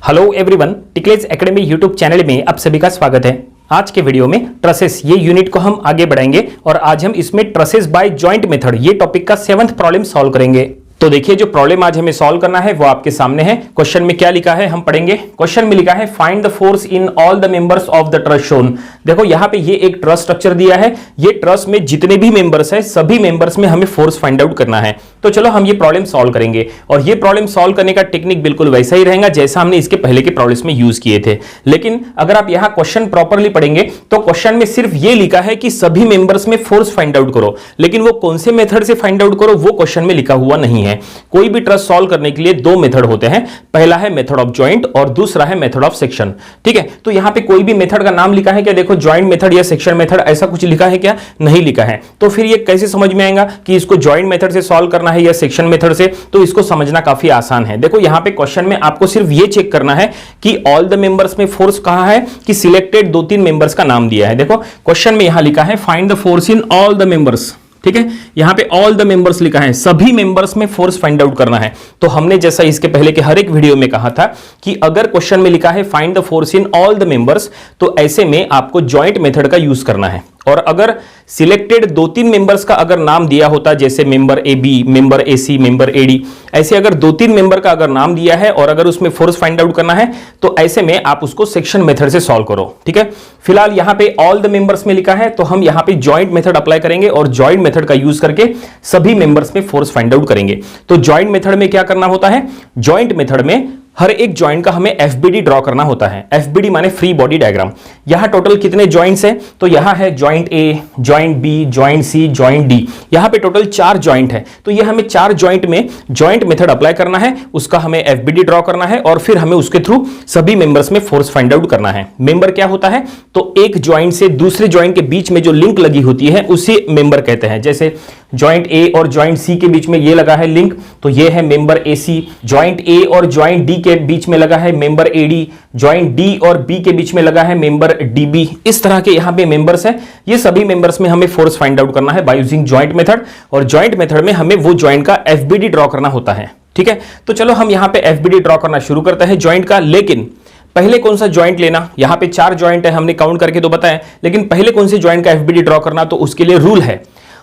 Hello everyone, टिकलेज academy YouTube channel में आप सभी का स्वागत है। आज के वीडियो में ट्रसेस ये यूनिट को हम आगे बढ़ाएंगे और आज हम इसमें ट्रसेस बाय जॉइंट मेथड ये टॉपिक का 7th प्रॉब्लम सॉल्व करेंगे। तो देखिए, जो प्रॉब्लम आज हमें सॉल्व करना है वो आपके सामने है। क्वेश्चन में क्या लिखा है हम पढ़ेंगे। क्वेश्चन में लिखा है find the force in all the members of the truss shown. देखो यहाँ पे ये एक ट्रस स्ट्रक्चर दिया है, ये ट्रस में जितने भी मेंबर्स है सभी मेंबर्स में हमें फोर्स फाइंड आउट करना है। तो चलो हम ये प्रॉब्लम सॉल्व करेंगे और ये प्रॉब्लम सॉल्व करने का टेक्निक बिल्कुल वैसा ही रहेगा जैसा हमने इसके पहले के प्रॉब्लम्स में यूज किए थे। लेकिन अगर आप यहाँ क्वेश्चन प्रॉपरली पढ़ेंगे तो क्वेश्चन में सिर्फ ये लिखा है कि सभी मेंबर्स में फोर्स फाइंड आउट करो, लेकिन वो कौन से मेथड से फाइंड आउट करो वो क्वेश्चन में लिखा हुआ नहीं है। कोई भी ट्रस सॉल्व करने के लिए दो मेथड होते हैं, पहला है मेथड ऑफ जॉइंट और दूसरा है मेथड ऑफ सेक्शन। ठीक है, तो यहां पे कोई भी मेथड का नाम लिखा है क्या? देखो, जॉइंट मेथड या सेक्शन मेथड ऐसा कुछ लिखा है क्या? नहीं लिखा है। तो फिर ये कैसे समझ में आएगा कि इसको जॉइंट मेथड से सॉल्व करना है या सेक्शन मेथड से? तो इसको समझना काफी आसान है। देखो यहां पे क्वेश्चन में आपको सिर्फ ये चेक करना है कि ऑल द मेंबर्स में फोर्स कहां है कि सिलेक्टेड 2-3 मेंबर्स का नाम दिया है। देखो क्वेश्चन में यहां लिखा है find the force in all the members. ठीक है, यहां पे ऑल द मेंबर्स लिखा है, सभी मेंबर्स में फोर्स फाइंड आउट करना है। तो हमने जैसा इसके पहले के हर एक वीडियो में कहा था कि अगर क्वेश्चन में लिखा है find the force in all the members तो ऐसे में आपको जॉइंट मेथड का यूज करना है। और अगर सिलेक्टेड 2-3 मेंबर्स का अगर नाम दिया होता, जैसे member A B, member A C, member A D, ऐसे अगर 2-3 मेंबर का अगर नाम दिया है और अगर उसमें फोर्स फाइंड आउट करना है तो ऐसे में आप उसको सेक्शन मेथड से सॉल्व करो। ठीक है, फिलहाल यहां पे ऑल द मेंबर्स में लिखा है तो हम यहां पे जॉइंट मेथड अप्लाई करेंगे और जॉइंट मेथड का यूज करके सभी मेंबर्स में फोर्स फाइंड आउट करेंगे। तो जॉइंट मेथड में क्या करना होता है? जॉइंट मेथड में हर एक जॉइंट का हमें एफबीडी ड्रॉ करना होता है। एफबीडी माने फ्री बॉडी डायग्राम। यहां टोटल कितने जॉइंट्स हैं? तो यहां है जॉइंट ए, जॉइंट बी, जॉइंट सी, जॉइंट डी। यहां पे टोटल 4 जॉइंट है। तो ये हमें 4 जॉइंट में जॉइंट मेथड अप्लाई करना है, उसका हमें एफबीडी ड्रॉ करना है और फिर हमें उसके थ्रू सभी मेंबर्स में फोर्स फाइंड आउट करना है। मेंबर क्या होता है? तो एक जॉइंट से दूसरे जॉइंट के बीच में जो लिंक लगी होती है उसे मेंबर कहते हैं। जैसे जॉइंट ए और जॉइंट सी के बीच में ये लगा है लिंक, तो ये है मेंबर ए सी। जॉइंट ए और जॉइंट डी के बीच में लगा है member A D. Joint D और बी के बीच में लगा है मेंबर डी बी। इस तरह के यहां पे मेंबर्स हैं। ये सभी मेंबर्स में हमें फोर्स फाइंड आउट करना है बाय यूजिंग जॉइंट मेथड और जॉइंट मेथड में हमें वो जॉइंट का एफबीडी ड्रॉ करना होता है। ठीक है, तो चलो हम यहां पे एफबीडी ड्रॉ करना शुरू करते हैं जॉइंट का। लेकिन पहले कौन सा जॉइंट लेना? यहां पे 4 जॉइंट है, हमने काउंट करके तो बताया, लेकिन पहले कौन से जॉइंट का एफबीडी ड्रॉ करना, तो उसके लिए रूल है।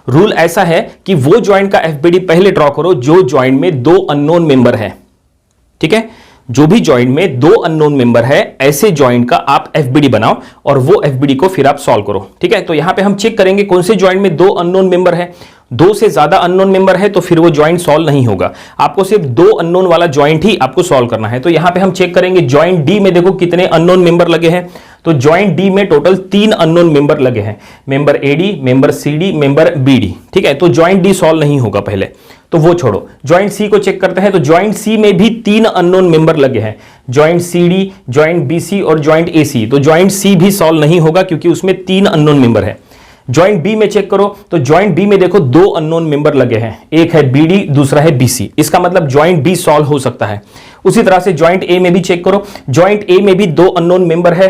रूल ऐसा है कि वो जॉइंट का एफबीडी पहले ड्रॉ करो जो जॉइंट में 2 अननोन मेंबर है। ठीक है, जो भी जॉइंट में 2 अननोन मेंबर है ऐसे जॉइंट का आप एफबीडी बनाओ और वो एफबीडी को फिर आप सॉल्व करो। ठीक है, तो यहां पे हम चेक करेंगे कौन से जॉइंट में 2 अननोन मेंबर है। 2 से ज्यादा अननोन मेंबर है तो फिर वो जॉइंट सॉल्व नहीं होगा, आपको सिर्फ 2 अननोन वाला जॉइंट ही आपको सॉल्व करना है। तो यहां पे हम चेक करेंगे जॉइंट डी में देखो कितने अननोन मेंबर लगे हैं। तो जॉइंट डी में टोटल 3 अननोन मेंबर लगे हैं, member AD, member CD, member BD. ठीक है, तो जॉइंट डी सॉल्व नहीं होगा पहले, तो वो छोड़ो। जॉइंट सी को चेक करते हैं, तो जॉइंट सी में भी 3 अननोन मेंबर लगे हैं, जॉइंट सीडी, जॉइंट बीसी और जॉइंट एसी। तो जॉइंट सी भी सॉल्व नहीं होगा क्योंकि उसमें 3 अननोन मेंबर है। जॉइंट बी में चेक करो, तो जॉइंट बी में देखो 2 अननोन मेंबर लगे हैं, एक है बीडी, दूसरा है बीसी। इसका मतलब जॉइंट बी सॉल्व हो सकता है। उसी तरह से जॉइंट ए में भी चेक करो, जॉइंट ए में भी 2 अननोन मेंबर है,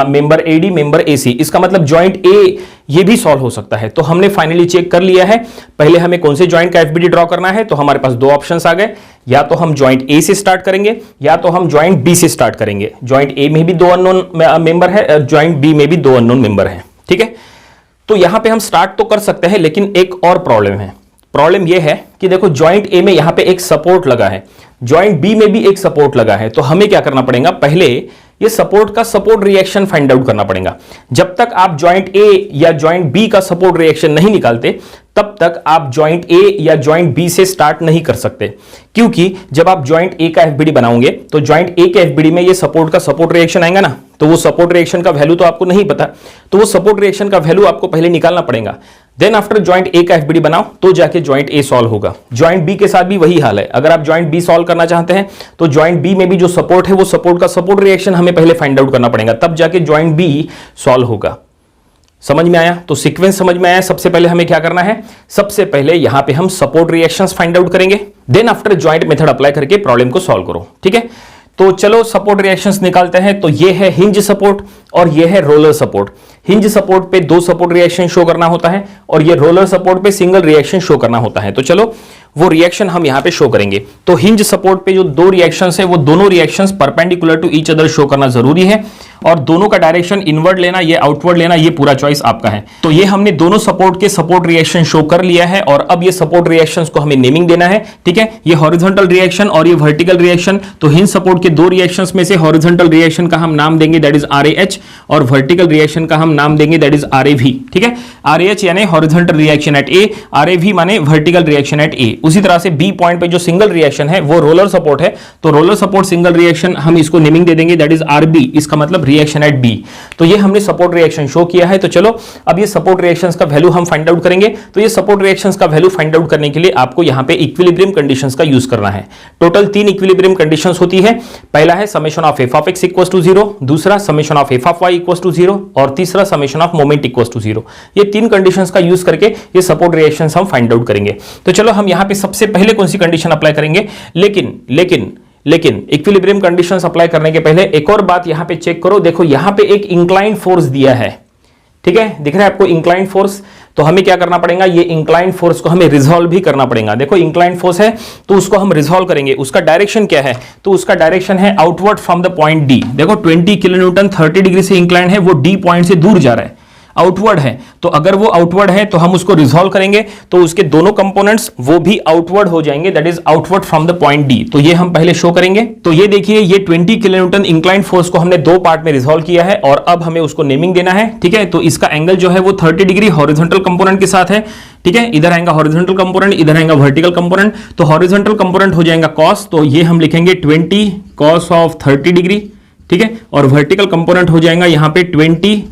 मेंबर एडी, मेंबर एसी। इसका मतलब जॉइंट ए ये भी सॉल्व हो सकता है। तो हमने फाइनली चेक कर लिया है। पहले हमें कौन से जॉइंट का एफबीडी ड्रॉ करना है, तो हमारे पास 2 ऑप्शंस आ गए, या तो हम जॉइंट ए से स्टार्ट करेंगे या तो हम जॉइंट बी से स्टार्ट करेंगे। जॉइंट ए में भी 2 अननोन मेंबर है, जॉइंट बी में भी 2 अननोन मेंबर है। ठीक है, तो यहां पे हम स्टार्ट तो कर सकते हैं, लेकिन एक और प्रॉब्लम है। प्रॉब्लम यह है कि देखो जॉइंट ए में यहां पे एक सपोर्ट लगा है, जॉइंट बी में भी एक सपोर्ट लगा है। तो हमें क्या करना पड़ेगा? पहले ये सपोर्ट का सपोर्ट रिएक्शन फाइंड आउट करना पड़ेगा। जब तक आप जॉइंट ए या जॉइंट बी का सपोर्ट रिएक्शन नहीं निकालते तब तक आप जॉइंट ए या जॉइंट बी से स्टार्ट नहीं कर सकते, क्योंकि जब आप जॉइंट ए का एफबीडी बनाओगे तो जॉइंट ए के एफबीडी में ये सपोर्ट का सपोर्ट रिएक्शन आएगा ना, तो वो सपोर्ट रिएक्शन का वैल्यू तो आपको नहीं पता, तो वो सपोर्ट रिएक्शन का वैल्यू आपको पहले निकालना पड़ेगा। देन आफ्टर जॉइंट ए का एफबीडी बनाओ तो जाके जॉइंट ए सॉल्व होगा। जॉइंट बी के साथ भी वही हाल है। अगर आप जॉइंट बी सॉल्व करना चाहते हैं तो जॉइंट बी में भी जो सपोर्ट है वो सपोर्ट का सपोर्ट रिएक्शन हमें पहले फाइंड आउट करना पड़ेगा, तब जाके जॉइंट बी सॉल्व होगा। समझ में आया? तो सीक्वेंस समझ में आया? सबसे पहले हमें क्या करना है? सबसे पहले यहां पे हम सपोर्ट रिएक्शंस फाइंड आउट करेंगे, then after joint method apply करके प्रॉब्लम को सॉल्व करो। ठीक है, तो चलो सपोर्ट रिएक्शंस निकालते हैं। तो ये है हिंज सपोर्ट और ये है रोलर सपोर्ट। हिंज सपोर्ट पे 2 सपोर्ट रिएक्शन शो करना होता है और ये रोलर सपोर्ट पे सिंगल रिएक्शन शो करना होता है। तो चलो वो रिएक्शन हम यहां पे शो करेंगे। तो हिंज सपोर्ट पे जो 2 रिएक्शंस है वो दोनों reactions perpendicular to each other show करना जरूरी है और दोनों का डायरेक्शन इनवर्ड लेना, ये आउटवर्ड लेना, ये पूरा चॉइस आपका है। तो ये हमने दोनों सपोर्ट के सपोर्ट रिएक्शन शो कर लिया है और अब ये सपोर्ट रिएक्शंस को हमें नेमिंग देना है। ठीक है, ये हॉरिजॉन्टल रिएक्शन और ये वर्टिकल रिएक्शन। तो हिंज सपोर्ट के 2 रिएक्शंस में से हॉरिजॉन्टल रिएक्शन का हम नाम देंगे दैट इज RAH और वर्टिकल रिएक्शन का हम नाम देंगे दैट इज RAV। ठीक है, RAH यानी horizontal reaction at A, RAV माने वर्टिकल रिएक्शन एट A। उसी तरह से B पॉइंट पे जो सिंगल रिएक्शन है वो रोलर सपोर्ट है, तो रोलर सपोर्ट सिंगल रिएक्शन हम इसको नेमिंग दे देंगे दैट इज RB, इसका मतलब रिएक्शन एट B। तो ये हमने सपोर्ट रिएक्शन शो किया है। तो चलो अब ये सपोर्ट रिएक्शंस का वैल्यू हम फाइंड आउट करेंगे। तो ये सपोर्ट रिएक्शंस का वैल्यू फाइंड आउट करने के लिए आपको यहां पे इक्विलिब्रियम कंडीशंस का यूज करना है। टोटल 3 इक्विलिब्रियम कंडीशंस होती है। पहला है summation of f of x equals to 0, दूसरा summation of f of y equals to 0 और तीसरा summation of moment equals to 0। ये 3 कंडीशंस का यूज करके ये सपोर्ट रिएक्शंस हम फाइंड आउट करेंगे। तो चलो हम यहां पे सबसे पहले कौन सी कंडीशन अप्लाई करेंगे, लेकिन इक्विलिब्रियम कंडीशंस अप्लाई करने के पहले एक और बात यहां पे चेक करो। देखो यहां पे एक इंक्लाइंड फोर्स दिया है, ठीक है, दिख रहा है आपको इंक्लाइंड फोर्स। तो हमें क्या करना पड़ेगा, ये इंक्लाइंड फोर्स को हमें रिजॉल्व भी करना पड़ेगा। देखो इंक्लाइंड फोर्स है तो उसको हम रिजॉल्व करेंगे। उसका डायरेक्शन क्या है, तो उसका डायरेक्शन है outward from the point D. देखो 20 किलोन्यूटन 30 डिग्री से इंक्लाइंड है, वो डी पॉइंट से दूर जा रहा है, आउटवर्ड है। तो अगर वो आउटवर्ड है तो हम उसको रिजॉल्व करेंगे तो उसके दोनों कंपोनेंट्स वो भी आउटवर्ड हो जाएंगे, that is outward from the point D. तो ये हम पहले शो करेंगे। तो ये देखिए ये 20 किलोन्यूटन इंक्लाइंड फोर्स को हमने 2 पार्ट में रिजॉल्व किया है और अब हमें उसको नेमिंग देना है। ठीक है, तो इसका एंगल जो है वो 30 डिग्री हॉरिजॉन्टल कंपोनेंट के साथ है। ठीक है, इधर आएगा हॉरिजॉन्टल कंपोनेंट, इधर आएगा वर्टिकल कंपोनेंट। तो हॉरिजॉन्टल कंपोनेंट हो जाएगा कॉस, तो ये हम लिखेंगे 20 कॉस ऑफ 30 डिग्री। ठीक है, और वर्टिकल कंपोनेंट हो जाएगा यहां पे 20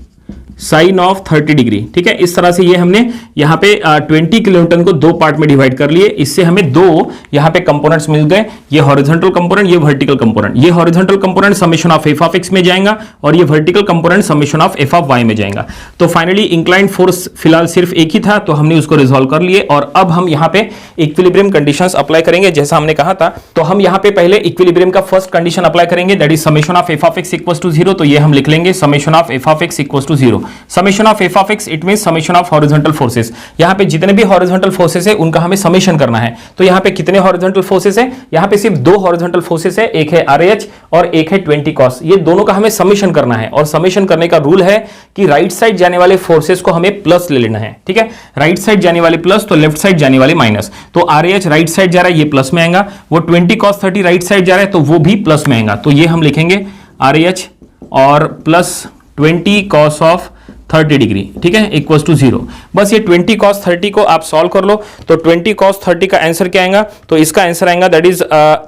साइन ऑफ 30 डिग्री। ठीक है, इस तरह से ये हमने यहाँ पे 20 किलोन्यूटन को 2 पार्ट में डिवाइड कर लिए। इससे हमें 2 यहाँ पे कंपोनेंट्स मिल गए, ये हॉरिजॉन्टल कंपोनेंट, ये वर्टिकल कंपोनेंट। ये horizontal component summation of f of x में जाएगा और ये vertical component summation of f of y में जाएगा। तो फाइनली इंक्लाइंड फोर्स फिलहाल सिर्फ एक ही था, तो हमने उसको रिजॉल्व कर लिए और अब हम यहाँ पे इक्विलिब्रियम कंडीशंस अप्लाई करेंगे जैसा हमने कहा था। तो हम यहाँ पे पहले इक्विलिब्रियम का फर्स्ट कंडीशन अप्लाई करेंगे that is summation of f of x equals to 0। तो ये हम लिख लेंगे summation of f of x equals to 0। Summation of f of x it means summation of horizontal forces. यहां पे जितने भी हॉरिजॉन्टल फोर्सेस है उनका हमें समेशन करना है। तो यहां पे कितने हॉरिजॉन्टल फोर्सेस है, यहां पे सिर्फ 2 हॉरिजॉन्टल फोर्सेस है, एक है RAH और एक है 20 cos। ये दोनों का हमें समेशन करना है और समेशन करने का रूल है कि राइट साइड जाने वाले फोर्सेस को हमें प्लस ले लेना है। ठीक है, राइट साइड जाने वाले प्लस तो लेफ्ट साइड जाने वाले माइनस। तो RAH राइट साइड जा रहा है, ये प्लस में आएगा। वो 20 cos 30 राइट साइड जा रहा है तो वो भी प्लस में आएगा। तो ये हम लिखेंगे RAH और प्लस 20 cos ऑफ 30 डिग्री। ठीक है, इक्वल्स टू 0। बस ये 20 cos 30 को आप सॉल्व कर लो। तो 20 cos 30 का आंसर क्या आएगा, तो इसका आंसर आएगा दैट इज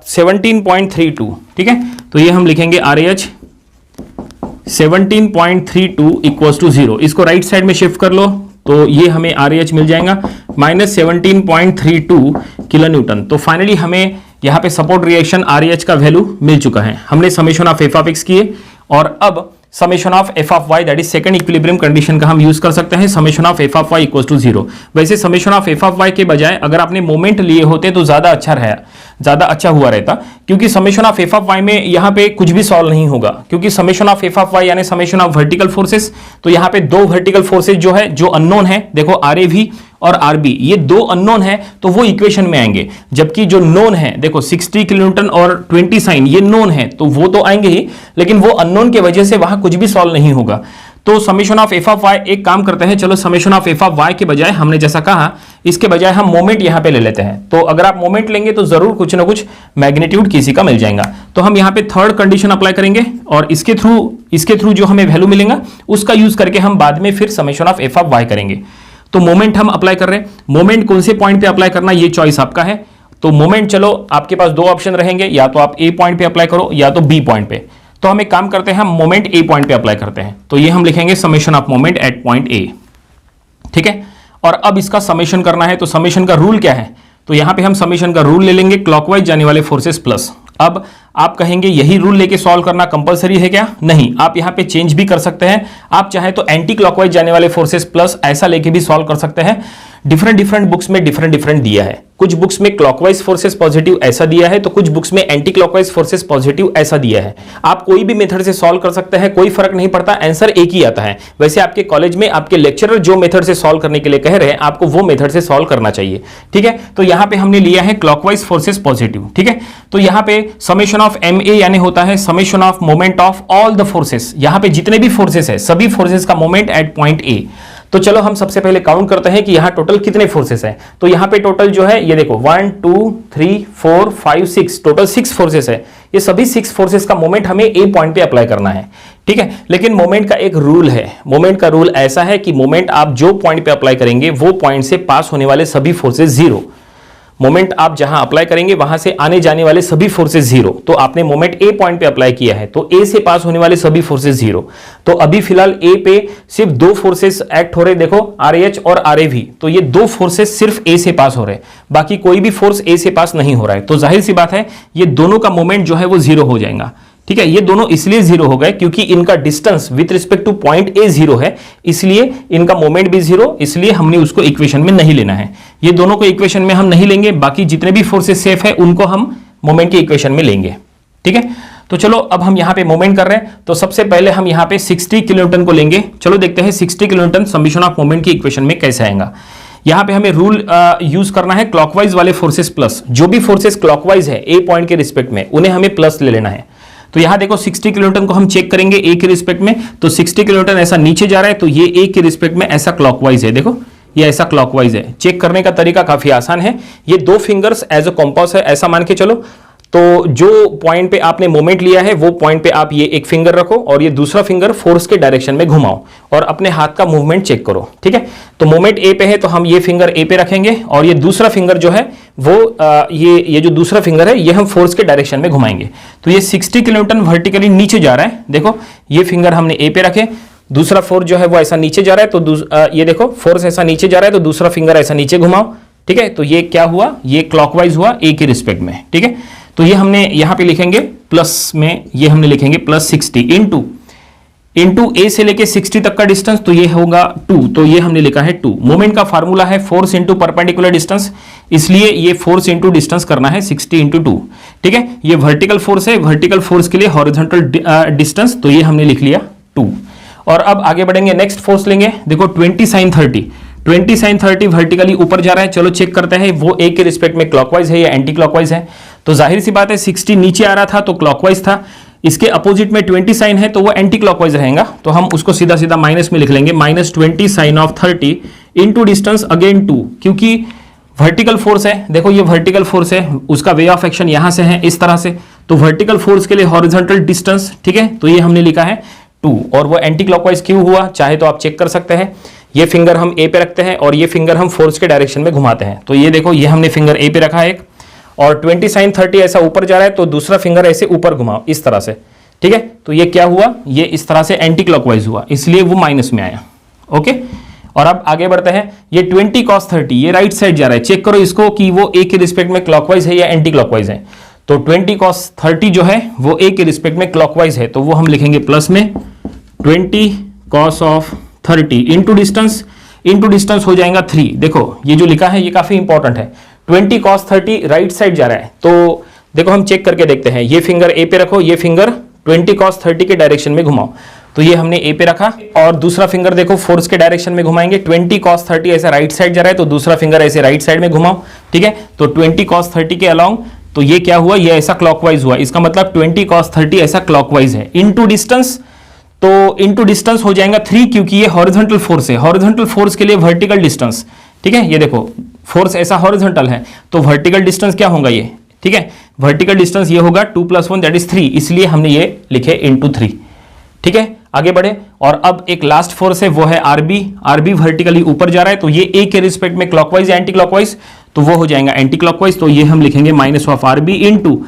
17.32। ठीक है, तो ये हम लिखेंगे RAH 17.32 इक्वल्स टू 0। इसको राइट साइड में शिफ्ट कर लो तो ये हमें RAH मिल जाएगा माइनस 17.32 किलो न्यूटन। तो फाइनली हमें यहाँ पे सपोर्ट रिएक्शन RAH का वैल्यू मिल चुका है। हमने summation of f of x किए और अब summation of f of y that is second equilibrium condition का हम यूज कर सकते हैं, summation of f of y equals to 0। वैसे summation of f of y के बजाय अगर आपने मोमेंट लिए होते तो ज्यादा अच्छा हुआ रहता, क्योंकि summation of f of y में यहां पे कुछ भी सॉल्व नहीं होगा, क्योंकि summation of f of y यानी समेशन ऑफ वर्टिकल फोर्सेस। तो यहां पे 2 वर्टिकल फोर्सेस जो है जो अननोन है, देखो RAV और RB, ये 2 अननोन है तो वो इक्वेशन में आएंगे। जबकि जो नोन है देखो 60 किलोन्यूटन और 20 साइन, ये नोन है तो वो तो आएंगे ही, लेकिन वो अननोन के वजह से वहां कुछ भी सॉल्व नहीं होगा। तो summation of f of y एक काम करते हैं, चलो summation of f of y के बजाय हमने जैसा कहा इसके बजाय हम मोमेंट यहां पे ले लेते हैं। तो अगर आप मोमेंट लेंगे तो जरूर कुछ ना कुछ मैग्नीट्यूड किसी का मिल जाएगा। तो हम यहां पे थर्ड कंडीशन अप्लाई करेंगे और इसके थ्रू जो हमें वैल्यू मिलेगा उसका यूज करके हम बाद में फिर summation of f of y करेंगे। तो मोमेंट हम अप्लाई कर रहे हैं, मोमेंट कौन से पॉइंट पे अप्लाई करना ये चॉइस आपका है। तो मोमेंट चलो आपके पास 2 ऑप्शन रहेंगे, या तो आप A पॉइंट पे अप्लाई करो या तो B पॉइंट पे। तो हम एक काम करते हैं, हम मोमेंट A पॉइंट पे अप्लाई करते हैं। तो ये हम लिखेंगे summation of moment at point A। ठीक है, और अब इसका समेशन करना है। तो समेशन का रूल क्या है, तो यहां पे हम समेशन का रूल ले लेंगे क्लॉकवाइज जाने वाले फोर्सेस प्लस। अब आप कहेंगे यही रूल लेके सॉल्व करना कंपलसरी है क्या? नहीं, आप यहां पे चेंज भी कर सकते हैं। आप चाहे तो एंटी क्लॉकवाइज जाने वाले फोर्सेस प्लस ऐसा लेके भी सॉल्व कर सकते हैं। डिफरेंट बुक्स में डिफरेंट दिया है। कुछ बुक्स में क्लॉकवाइज फोर्सेस पॉजिटिव ऐसा दिया है, तो कुछ बुक्स में एंटी क्लॉकवाइज फोर्सेस पॉजिटिव ऐसा दिया है। आप कोई भी मेथड से सॉल्व कर सकते हैं, कोई फर्क नहीं पड़ता, आंसर एक ही आता है। वैसे आपके कॉलेज में आपके लेक्चरर जो मेथड से सॉल्व करने के लिए कह रहे हैं, आपको वो मेथड से सॉल्व करना चाहिए। ठीक है, तो यहां पे हमने लिया है क्लॉकवाइज फोर्सेस पॉजिटिव। ठीक है, तो यहां पे समेशन ऑफ एम ए यानी होता है summation of moment of all the forces. यहां पे जितने भी फोर्सेस है, सभी फोर्सेस का मोमेंट एट पॉइंट ए। तो चलो हम सबसे पहले काउंट करते हैं कि यहां टोटल कितने फोर्सेस हैं। तो यहां पे टोटल जो है ये देखो 1 2 3 4 5 6, टोटल 6 फोर्सेस है। ये सभी 6 फोर्सेस का मोमेंट हमें ए पॉइंट पे अप्लाई करना है। ठीक है, लेकिन मोमेंट का एक रूल है। मोमेंट का रूल ऐसा है कि मोमेंट आप जो पॉइंट पे अप्लाई करेंगे वो पॉइंट से पास होने वाले सभी फोर्सेस जीरो। मोमेंट आप जहां अप्लाई करेंगे वहां से आने जाने वाले सभी फोर्सेस जीरो। तो आपने मोमेंट ए पॉइंट पे अप्लाई किया है, तो ए से पास होने वाले सभी फोर्सेस जीरो। तो अभी फिलहाल ए पे सिर्फ 2 फोर्सेस एक्ट हो रहे, देखो आरएच और आरएवी। तो ये 2 फोर्सेस सिर्फ ए से पास हो रहे, बाकी कोई भी फोर्स ए से पास नहीं हो रहा है। तो जाहिर सी बात है ये दोनों का मोमेंट जो है वो जीरो हो जाएगा। ठीक है, ये दोनों इसलिए जीरो हो गए क्योंकि इनका distance with respect two point A zero है, इसलिए इनका मोमेंट भी जीरो, इसलिए हमने उसको इक्वेशन में नहीं लेना है। ये दोनों को इक्वेशन में हम नहीं लेंगे, बाकी जितने भी फोर्सेस सेफ है उनको हम मोमेंट की इक्वेशन में लेंगे। ठीक है, तो चलो अब हम यहां पे मोमेंट कर रहे हैं, तो सबसे पहले हम यहां पे 60 किलोन्यूटन को लेंगे। चलो देखते हैं 60 किलोन्यूटन समेशन ऑफ मोमेंट की इक्वेशन में कैसे आएगा। यहां पे हमें रूल यूज करना है क्लॉकवाइज वाले फोर्सेस प्लस। जो भी फोर्सेस क्लॉकवाइज है ए पॉइंट के रिस्पेक्ट में, उन्हें हमें प्लस ले लेना है। तो यहां देखो 60 किलोन्यूटन को हम चेक करेंगे ए के रिस्पेक्ट में, तो 60 किलोन्यूटन ऐसा नीचे जा रहा है, तो ये ए के रिस्पेक्ट में ऐसा क्लॉकवाइज है। देखो ये ऐसा क्लॉकवाइज है। चेक करने का तरीका काफी आसान है। ये 2 फिंगर्स एज अ कॉम्पास है, ऐसा मान के चलो। तो जो पॉइंट पे आपने मोमेंट लिया है वो पॉइंट पे आप ये एक फिंगर रखो और ये दूसरा फिंगर फोर्स के डायरेक्शन में घुमाओ और अपने हाथ का मूवमेंट चेक करो। ठीक है, तो मोमेंट ए पे है तो हम ये फिंगर ए पे रखेंगे और ये दूसरा फिंगर जो है वो ये जो दूसरा फिंगर है ये हम फोर्स के डायरेक्शन में घुमाएंगे। तो ये 60 किलोन्यूटन वर्टिकली नीचे जा रहा है। देखो ये फिंगर हमने ए पे रखे, दूसरा फोर्स जो है वो ऐसा नीचे जा रहा है, तो ये देखो फोर्स ऐसा नीचे जा रहा है, तो दूसरा फिंगर ऐसा नीचे घुमाओ। ठीक है, तो ये क्या हुआ, ये क्लॉकवाइज हुआ ए के रिस्पेक्ट में। ठीक है, तो ये हमने यहां पे लिखेंगे प्लस में, ये हमने लिखेंगे प्लस 60 इंटू ए से लेके 60 तक का डिस्टेंस, तो ये होगा 2, तो ये हमने लिखा है 2। मोमेंट का फार्मूला है फोर्स इंटू परपेंडिकुलर डिस्टेंस, इसलिए ये फोर्स इंटू डिस्टेंस करना है 60 इंटू 2। ठीक है, ये वर्टिकल फोर्स है, वर्टिकल फोर्स के लिए हॉरिजॉन्टल डिस्टेंस, तो ये हमने लिख लिया 2। और अब आगे बढ़ेंगे, नेक्स्ट फोर्स लेंगे। देखो 20 sin 30 वर्टिकली ऊपर जा रहा है। चलो चेक करते हैं वो ए के रिस्पेक्ट में क्लॉकवाइज है या एंटी क्लॉकवाइज है। तो जाहिर सी बात है 60 नीचे आ रहा था तो क्लॉकवाइज था, इसके अपोजिट में 20 साइन है तो वो एंटी क्लॉकवाइज रहेगा। तो हम उसको सीधा सीधा माइनस में लिख लेंगे, -20 sin of 30 into distance again 2, क्योंकि वर्टिकल फोर्स है। देखो ये वर्टिकल फोर्स है, उसका वे ऑफ एक्शन यहां से है इस तरह से, तो वर्टिकल फोर्स के लिए हॉरिजॉन्टल डिस्टेंस। ठीक है, तो ये हमने लिखा है 2। और वो एंटी क्लॉकवाइज क्यों हुआ, चाहे तो आप चेक कर सकते हैं। ये फिंगर हम ए पे रखते हैं और ये फिंगर हम फोर्स के डायरेक्शन में घुमाते हैं। तो ये देखो ये हमने फिंगर ए पे रखा है एक, और 20 sin 30 ऐसा ऊपर जा रहा है, तो दूसरा फिंगर ऐसे ऊपर घुमाओ इस तरह से। ठीक है, तो ये क्या हुआ, ये इस तरह से एंटी क्लॉकवाइज हुआ, इसलिए वो माइनस में आया। ओके, और अब आगे बढ़ते हैं। ये 20 cos 30 ये राइट साइड जा रहा है, चेक करो इसको कि वो ए के रिस्पेक्ट में क्लॉकवाइज है या एंटी क्लॉकवाइज है। तो 20 cos 30 जो है वो ए के रिस्पेक्ट में क्लॉकवाइज है, तो वो हम लिखेंगे प्लस में 20 cos of 30 इंटू डिस्टेंस हो जाएगा 3। देखो ये जो लिखा है ये काफी इंपॉर्टेंट है। 20 cos 30 राइट साइड जा रहा है, तो देखो हम चेक करके देखते हैं। ये फिंगर ए पे रखो, ये फिंगर 20 cos 30 के डायरेक्शन में घुमाओ, तो ये हमने ए पे रखा, और दूसरा फिंगर देखो फोर्स के डायरेक्शन में घुमाएंगे। 20 cos 30 ऐसा राइट साइड जा रहा है, तो दूसरा फिंगर ऐसे राइट साइड में घुमाओ। ठीक है, तो 20 cos 30 के अलोंग, तो ये क्या हुआ, ये ऐसा क्लॉकवाइज हुआ। इसका मतलब 20 cos 30 ऐसा क्लॉकवाइज है। इंटू डिस्टेंस, तो इंटू डिस्टेंस हो जाएगा 3, क्योंकि ये हॉरिजॉन्टल फोर्स है। हॉरिजॉन्टल फोर्स के लिए वर्टिकल डिस्टेंस, ठीक है, ये देखो फोर्स ऐसा हॉरिजॉन्टल है, तो वर्टिकल डिस्टेंस क्या होगा ये, ठीक है, वर्टिकल डिस्टेंस ये होगा 2 + 1 दैट इज 3, इसलिए हमने ये लिखे इंटू 3। ठीक है, आगे बढ़े। और अब एक लास्ट फोर्स है, वो है आरबी वर्टिकली ऊपर जा रहा है, तो ये ए के रिस्पेक्ट में क्लॉकवाइज या एंटी क्लॉकवाइज, तो वो हो जाएगा एंटी क्लॉकवाइज, तो ये हम लिखेंगे -(RB) इंटू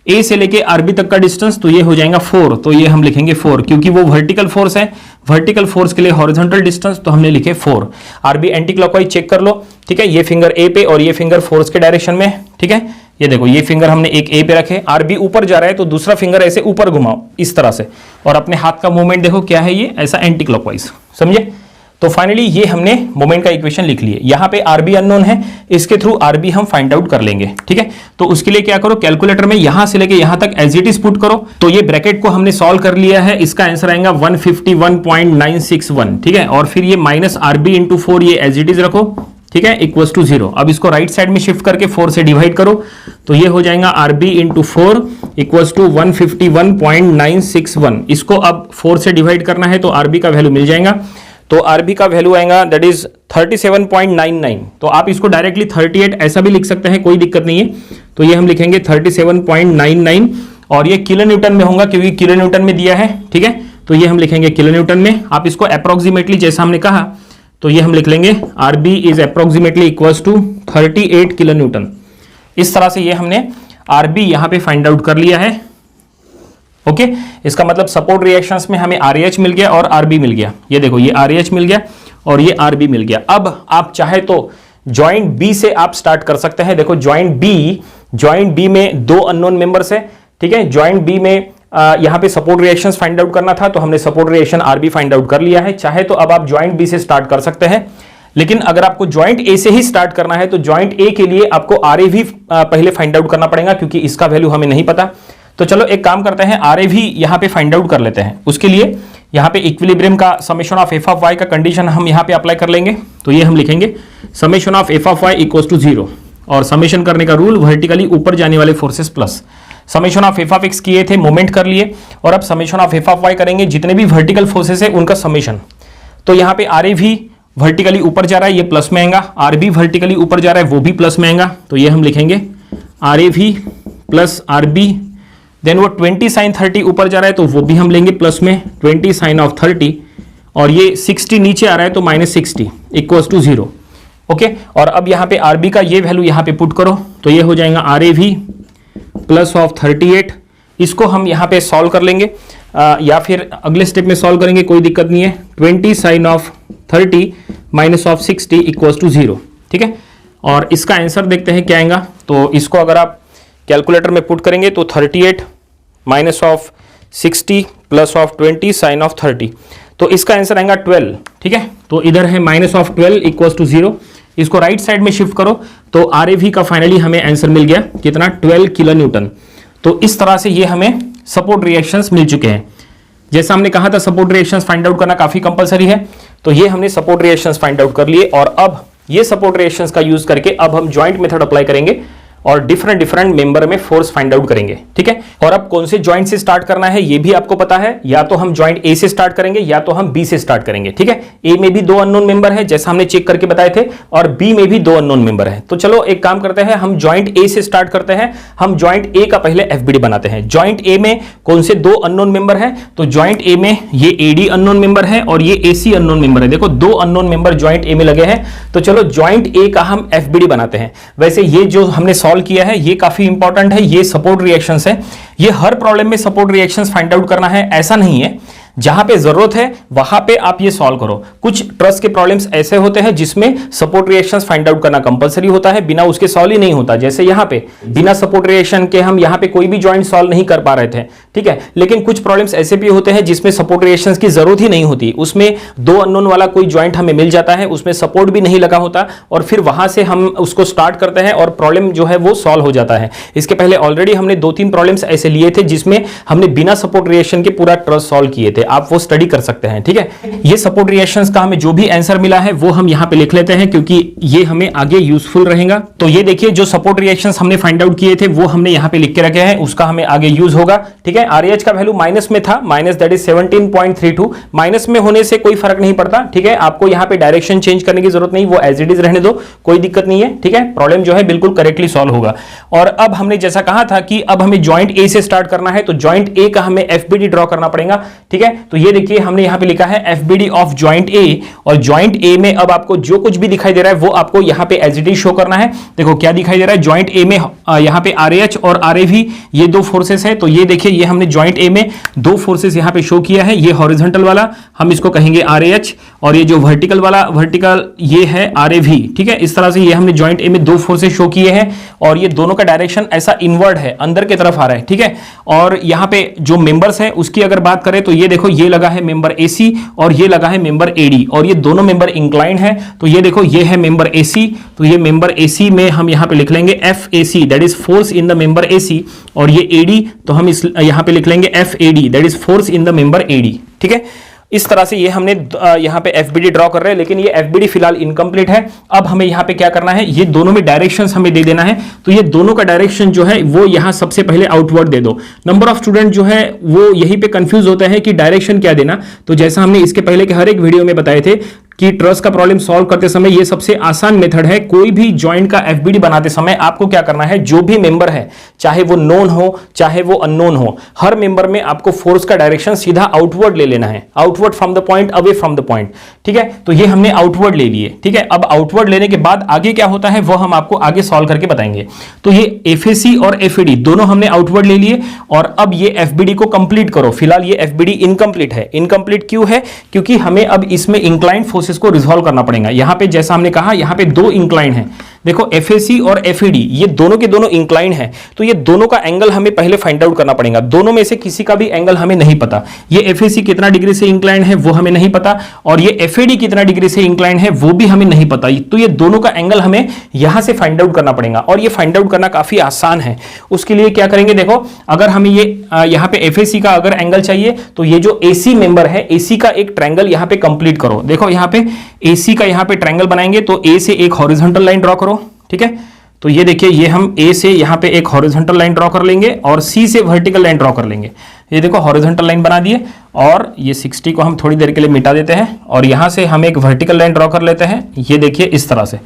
ए से लेके आरबी तक का डिस्टेंस, तो ये हो जाएगा 4, तो ये हम लिखेंगे 4, क्योंकि वो वर्टिकल फोर्स है। वर्टिकल फोर्स के लिए हॉरिजॉन्टल डिस्टेंस, तो हमने लिखे 4। आरबी एंटी क्लॉकवाइज चेक कर लो। ठीक है, ये फिंगर ए पे और ये फिंगर फोर्स के डायरेक्शन में। ठीक है, ये देखो, ये फिंगर हमने एक ए पे रखे, आरबी ऊपर जा रहा है तो दूसरा फिंगर ऐसे ऊपर घुमाओ इस तरह से, और अपने हाथ का मूवमेंट देखो क्या है, ये ऐसा एंटी क्लॉकवाइज, समझे। तो फाइनली ये हमने मोमेंट का इक्वेशन लिख लिए। यहां पे आरबी अननोन है, इसके थ्रू आरबी हम फाइंड आउट कर लेंगे, ठीक है। तो उसके लिए क्या करो, कैलकुलेटर में यहां से लेके यहां तक एज इट इज पुट करो। तो ये ब्रैकेट को हमने सॉल्व कर लिया है, इसका आंसर आएगा 151.961, ठीक है। और फिर ये माइनस आरबी इंटू 4 ये एज इट इज रखो, ठीक है, इक्वल्स टू 0। अब इसको राइट साइड में शिफ्ट करके 4 से डिवाइड करो, तो ये हो जाएगा आरबी इंटू 4 इक्वल्स टू 151.961। इसको अब 4 से डिवाइड करना है तो आरबी का वैल्यू मिल जाएगा। तो आरबी का वैल्यू आएगा दैट इज 37.99। तो आप इसको डायरेक्टली 38 ऐसा भी लिख सकते हैं, कोई दिक्कत नहीं है। तो ये हम लिखेंगे 37.99 और ये किलो न्यूटन में होगा क्योंकि किलो न्यूटन में दिया है, ठीक है। तो ये हम लिखेंगे किलो न्यूटन में। आप इसको अप्रोक्सीमेटली जैसा हमने कहा तो ये हम लिख लेंगे RB is approximately equals to 38 kilo newton. इस तरह से ये हमने आरबी यहां पे फाइंड आउट कर लिया है, ओके। इसका मतलब सपोर्ट रिएक्शंस में हमें आरएच मिल गया और आरबी मिल गया। ये देखो, ये आरएच मिल गया और ये आरबी मिल गया। अब आप चाहे तो जॉइंट बी से आप स्टार्ट कर सकते हैं। देखो जॉइंट बी में 2 अननोन मेंबर्स है, ठीक है। जॉइंट बी में यहां पे सपोर्ट रिएक्शंस फाइंड आउट करना था तो हमने support reaction RB find out कर लिया है। चाहे तो अब आप जॉइंट बी से स्टार्ट कर सकते हैं, लेकिन अगर आपको जॉइंट ए से ही स्टार्ट करना है तो जॉइंट ए के लिए आपको आरए भी पहले फाइंड आउट करना पड़ेगा क्योंकि इसका वैल्यू हमें नहीं पता। तो चलो एक काम करते हैं, आरए भी यहां पे फाइंड आउट कर लेते हैं। उसके लिए यहां पे इक्विलिब्रियम का summation of F of Y का कंडीशन हम यहां पे अप्लाई कर लेंगे। तो ये हम लिखेंगे summation of F of Y equals to 0 और समेशन करने का रूल वर्टिकली ऊपर जाने वाले forces plus summation of F of X किए थे, मोमेंट कर लिए, और अब summation of F of Y करेंगे जितने भी वर्टिकल फोर्सेस है उनका समेशन। तो यहां पे आरए भी वर्टिकली ऊपर जा रहा है, ये प्लस में आएगा, आरबी वर्टिकली ऊपर जा रहा है, वो भी प्लस में आएगा। तो ये हम लिखेंगे आरए भी प्लस आरबी, देन वो 20 sin 30 ऊपर जा रहा है तो वो भी हम लेंगे प्लस में 20 sin of 30, और ये 60 नीचे आ रहा है तो -60 इक्वल्स टू 0, ओके। और अब यहाँ पे आरबी का ये वैल्यू यहाँ पे पुट करो तो ये हो जाएगा आरए भी प्लस ऑफ 38। इसको हम यहाँ पे सॉल्व कर लेंगे या फिर अगले स्टेप में सॉल्व करेंगे, कोई दिक्कत नहीं है। 20 sin of 30 minus of 60 equals to 0, ठीक है। और इसका आंसर देखते हैं क्या आएगा। तो इसको अगर आप कैलकुलेटर में पुट करेंगे तो 38 minus of 60 plus of 20 sine of 30, तो इसका आंसर आएगा 12, ठीक है। तो इधर है माइनस ऑफ 12 इक्वल्स टू 0। इसको राइट साइड में शिफ्ट करो तो आरएवी का फाइनली हमें आंसर मिल गया कितना, 12 किलो न्यूटन। तो इस तरह से ये हमें सपोर्ट रिएक्शंस मिल चुके हैं। जैसा हमने कहा था सपोर्ट रिएक्शंस फाइंड आउट करना काफी कंपलसरी है, तो ये हमने सपोर्ट रिएक्शंस फाइंड आउट कर लिए। और अब ये सपोर्ट रिएक्शंस का यूज करके अब हम जॉइंट मेथड अप्लाई करेंगे और डिफरेंट मेंबर में फोर्स फाइंड आउट करेंगे, ठीक है। और अब कौन से जॉइंट से स्टार्ट करना है ये भी आपको पता है, या तो हम जॉइंट ए से स्टार्ट करेंगे या तो हम बी से स्टार्ट करेंगे, ठीक है। ए में भी 2 अननोन मेंबर है जैसा हमने चेक करके बताए थे, और बी में भी 2 अननोन मेंबर है। तो चलो एक काम करते हैं, हम जॉइंट ए से स्टार्ट करते हैं। हम जॉइंट ए का पहले एफबीडी बनाते हैं। जॉइंट ए में कौन से 2 अननोन मेंबर है, तो जॉइंट ए में ये एडी अननोन मेंबर है और ये एसी अननोन मेंबर है। देखो 2 अननोन मेंबर जॉइंट ए में लगे हैं। तो चलो जॉइंट ए का हम एफबीडी बनाते हैं। वैसे ये जो हमने सॉल्व किया है ये काफी इंपॉर्टेंट है, ये सपोर्ट रिएक्शंस है। ये हर प्रॉब्लम में सपोर्ट रिएक्शंस फाइंड आउट करना है ऐसा नहीं है, जहां पे जरूरत है वहां पे आप ये सॉल्व करो। कुछ ट्रस के प्रॉब्लम्स ऐसे होते हैं जिसमें सपोर्ट रिएक्शंस फाइंड आउट करना कंपलसरी होता है, बिना उसके सॉल्व ही नहीं होता। जैसे यहां पे बिना सपोर्ट रिएक्शन के हम यहां पे कोई भी जॉइंट सॉल्व नहीं कर पा रहे थे, ठीक है। लेकिन कुछ प्रॉब्लम्स ऐसे भी होते हैं जिसमें सपोर्ट रिएक्शंस की जरूरत ही नहीं होती, उसमें 2 अननोन वाला कोई जॉइंट हमें मिल जाता है, उसमें सपोर्ट भी नहीं लगा होता, और फिर वहां से हम उसको स्टार्ट करते हैं और प्रॉब्लम जो है वो सॉल्व हो जाता है। इसके पहले ऑलरेडी हमने 2-3 प्रॉब्लम्स ऐसे लिए थे जिसमें हमने बिना सपोर्ट रिएक्शन के पूरा ट्रस सॉल्व किए थे, आप वो स्टडी कर सकते हैं, ठीक है। ये सपोर्ट रिएक्शंस का हमें जो भी आंसर मिला है वो हम यहां पे लिख लेते हैं क्योंकि ये हमें आगे यूजफुल रहेगा। तो ये देखिए जो सपोर्ट रिएक्शंस हमने फाइंड आउट किए थे वो हमने यहां पे लिख के रखे हैं, उसका हमें आगे यूज होगा, ठीक है। आरएच का वैल्यू माइनस में था, माइनस दैट इज 17.32। माइनस में होने से कोई फर्क नहीं पड़ता, ठीक है। आपको यहां पे डायरेक्शन चेंज करने की जरूरत नहीं, वो एज इट इज रहने दो, कोई दिक्कत नहीं है, ठीक है। प्रॉब्लम जो है बिल्कुल करेक्टली सॉल्व होगा। और अब हमने जैसा कहा था कि अब हमें जॉइंट ए से स्टार्ट करना है तो जॉइंट ए का हमें एफबीडी ड्रॉ करना पड़ेगा। ठीक है, तो ये देखिए हमने यहां पे लिखा है एफबीडी ऑफ जॉइंट ए, और जॉइंट ए में अब आपको जो कुछ भी दिखाई दे रहा है वो आपको यहां पे एज इट इज शो करना है। देखो क्या दिखाई दे रहा है, जॉइंट ए में यहां पे आरएच और आरएवी ये दो फोर्सेस है। तो ये देखिए ये हमने जॉइंट ए में दो फोर्सेस यहां पे शो किया है। ये हॉरिजॉन्टल वाला हम इसको कहेंगे आरएच, और ये जो वर्टिकल वाला वर्टिकल ये है आरएवी। ठीक है, इस तरह से ये हमने जॉइंट ए में दो फोर्सेस शो किए हैं, और ये दोनों का डायरेक्शन ऐसा इनवर्ड है, अंदर की तरफ आ रहा है। ठीक है, और यहां पे जो मेंबर्स है उसकी अगर बात करें तो ये देखो ये लगा है मेंबर एसी और ये लगा है मेंबर एडी, और ये दोनों मेंबर इंक्लाइंड है। तो ये देखो ये है मेंबर एसी, तो ये मेंबर एसी में हम यहां पे लिख लेंगे F AC, that is force in the member AC, और ये एडी तो हम इस यहां पे लिख लेंगे F AD, that is force in the member AD. ठीक है, इस तरह से ये हमने यहां पे एफबीडी ड्रॉ कर रहे हैं, लेकिन ये एफबीडी फिलहाल इनकम्प्लीट है। अब हमें यहां पे क्या करना है, ये दोनों में डायरेक्शंस हमें दे देना है। तो ये दोनों का डायरेक्शन जो है वो यहां सबसे पहले आउटवर्ड दे दो। नंबर ऑफ स्टूडेंट जो है वो यहीं पे कंफ्यूज होता है कि डायरेक्शन क्या देना। तो जैसा हमने इसके पहले के हर एक वीडियो में बताए थे कि ट्रस का प्रॉब्लम सॉल्व करते समय ये सबसे आसान मेथड है। कोई भी जॉइंट का एफबीडी बनाते समय आपको क्या करना है, जो भी मेंबर है चाहे वो नोन हो चाहे वो अननोन हो, हर मेंबर में आपको फोर्स का डायरेक्शन सीधा आउटवर्ड ले लेना है, outward from the point, away from the point. ठीक है, तो ये हमने आउटवर्ड ले लिए। ठीक है, अब आउटवर्ड लेने के बाद आगे क्या होता है वो हम आपको आगे सॉल्व करके बताएंगे। तो ये एफएसी और एफईडी दोनों हमने आउटवर्ड ले लिए, और अब ये एफबीडी को कंप्लीट करो। फिलहाल ये एफबीडी इनकम्प्लीट है। इनकम्प्लीट क्यों है, क्योंकि हमें अब इसमें इंक्लाइंड फोर्सेस को रिजॉल्व करना पड़ेगा। यहां पे जैसा हमने कहा यहां पे दो इंक्लाइन है, देखो एफएसी और एफईडी ये दोनों के दोनों इंक्लाइन है। तो ये दोनों का एंगल हमें पहले फाइंड आउट करना पड़ेगा। दोनों में से किसी का भी एंगल हमें नहीं पता। ये एफएसी कितना डिग्री से इंक्लाइन है वो हमें नहीं पता, और ये एफईडी कितना डिग्री से इंक्लाइन है वो भी हमें नहीं पता। तो ये दोनों का एंगल हमें यहां से फाइंड आउट करना पड़ेगा, और ये फाइंड आउट करना काफी आसान है। उसके लिए क्या करेंगे, देखो अगर हमें ये यहां पे एफएसी का अगर एंगल चाहिए तो ये जो एसी मेंबर है एसी का एक ट्रायंगल यहां पे कंप्लीट करो। देखो यहां पे एसी का यहां पे ट्रायंगल बनाएंगे तो ए से एक हॉरिजॉन्टल लाइन ड्रॉ करो। ठीक है, तो ये देखिए ये हम ए से यहां पे एक हॉरिजॉन्टल लाइन ड्रॉ कर लेंगे और सी से वर्टिकल लाइन ड्रॉ कर लेंगे। ये देखो हॉरिजॉन्टल लाइन बना दिए, और ये 60 को हम थोड़ी देर के लिए मिटा देते हैं, और यहां से हम एक वर्टिकल लाइन ड्रॉ कर लेते हैं। ये देखिए इस तरह से।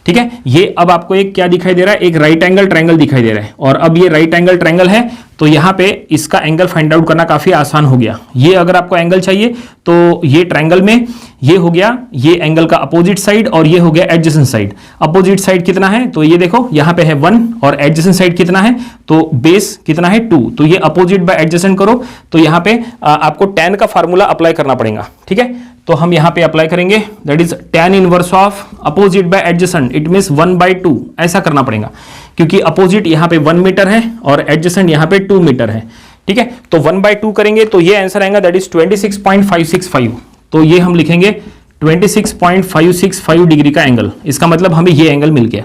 ठीक है, ये अब आपको एक क्या दिखाई दे रहा है, एक राइट एंगल ट्रायंगल दिखाई दे रहा है, और अब ये राइट एंगल ट्रायंगल है तो यहां पे इसका एंगल फाइंड आउट करना काफी आसान हो गया। ये अगर आपको एंगल चाहिए तो ये ट्रायंगल में ये हो गया ये एंगल का अपोजिट साइड, और ये हो गया एडजेसेंट साइड। अपोजिट साइड कितना है, तो ये देखो यहां पे है 1, और एडजेसेंट साइड कितना है, तो बेस कितना है 2। तो ये अपोजिट बाय एडजेसेंट करो, तो यहां पे आपको tan का फार्मूला अप्लाई करना पड़ेगा। ठीक है, तो हम यहां पे अप्लाई करेंगे, that is tan inverse of opposite bye adjacent, it means 1/2 ऐसा करना पड़ेगा, क्योंकि अपोजिट यहां पे 1 मीटर है और एडजेसेंट यहां पे 2 मीटर है। ठीक है, तो 1/2 करेंगे तो ये आंसर आएगा, दैट इज 26.565। तो ये हम लिखेंगे 26.565 डिग्री का एंगल, इसका मतलब हमें ये एंगल मिल गया।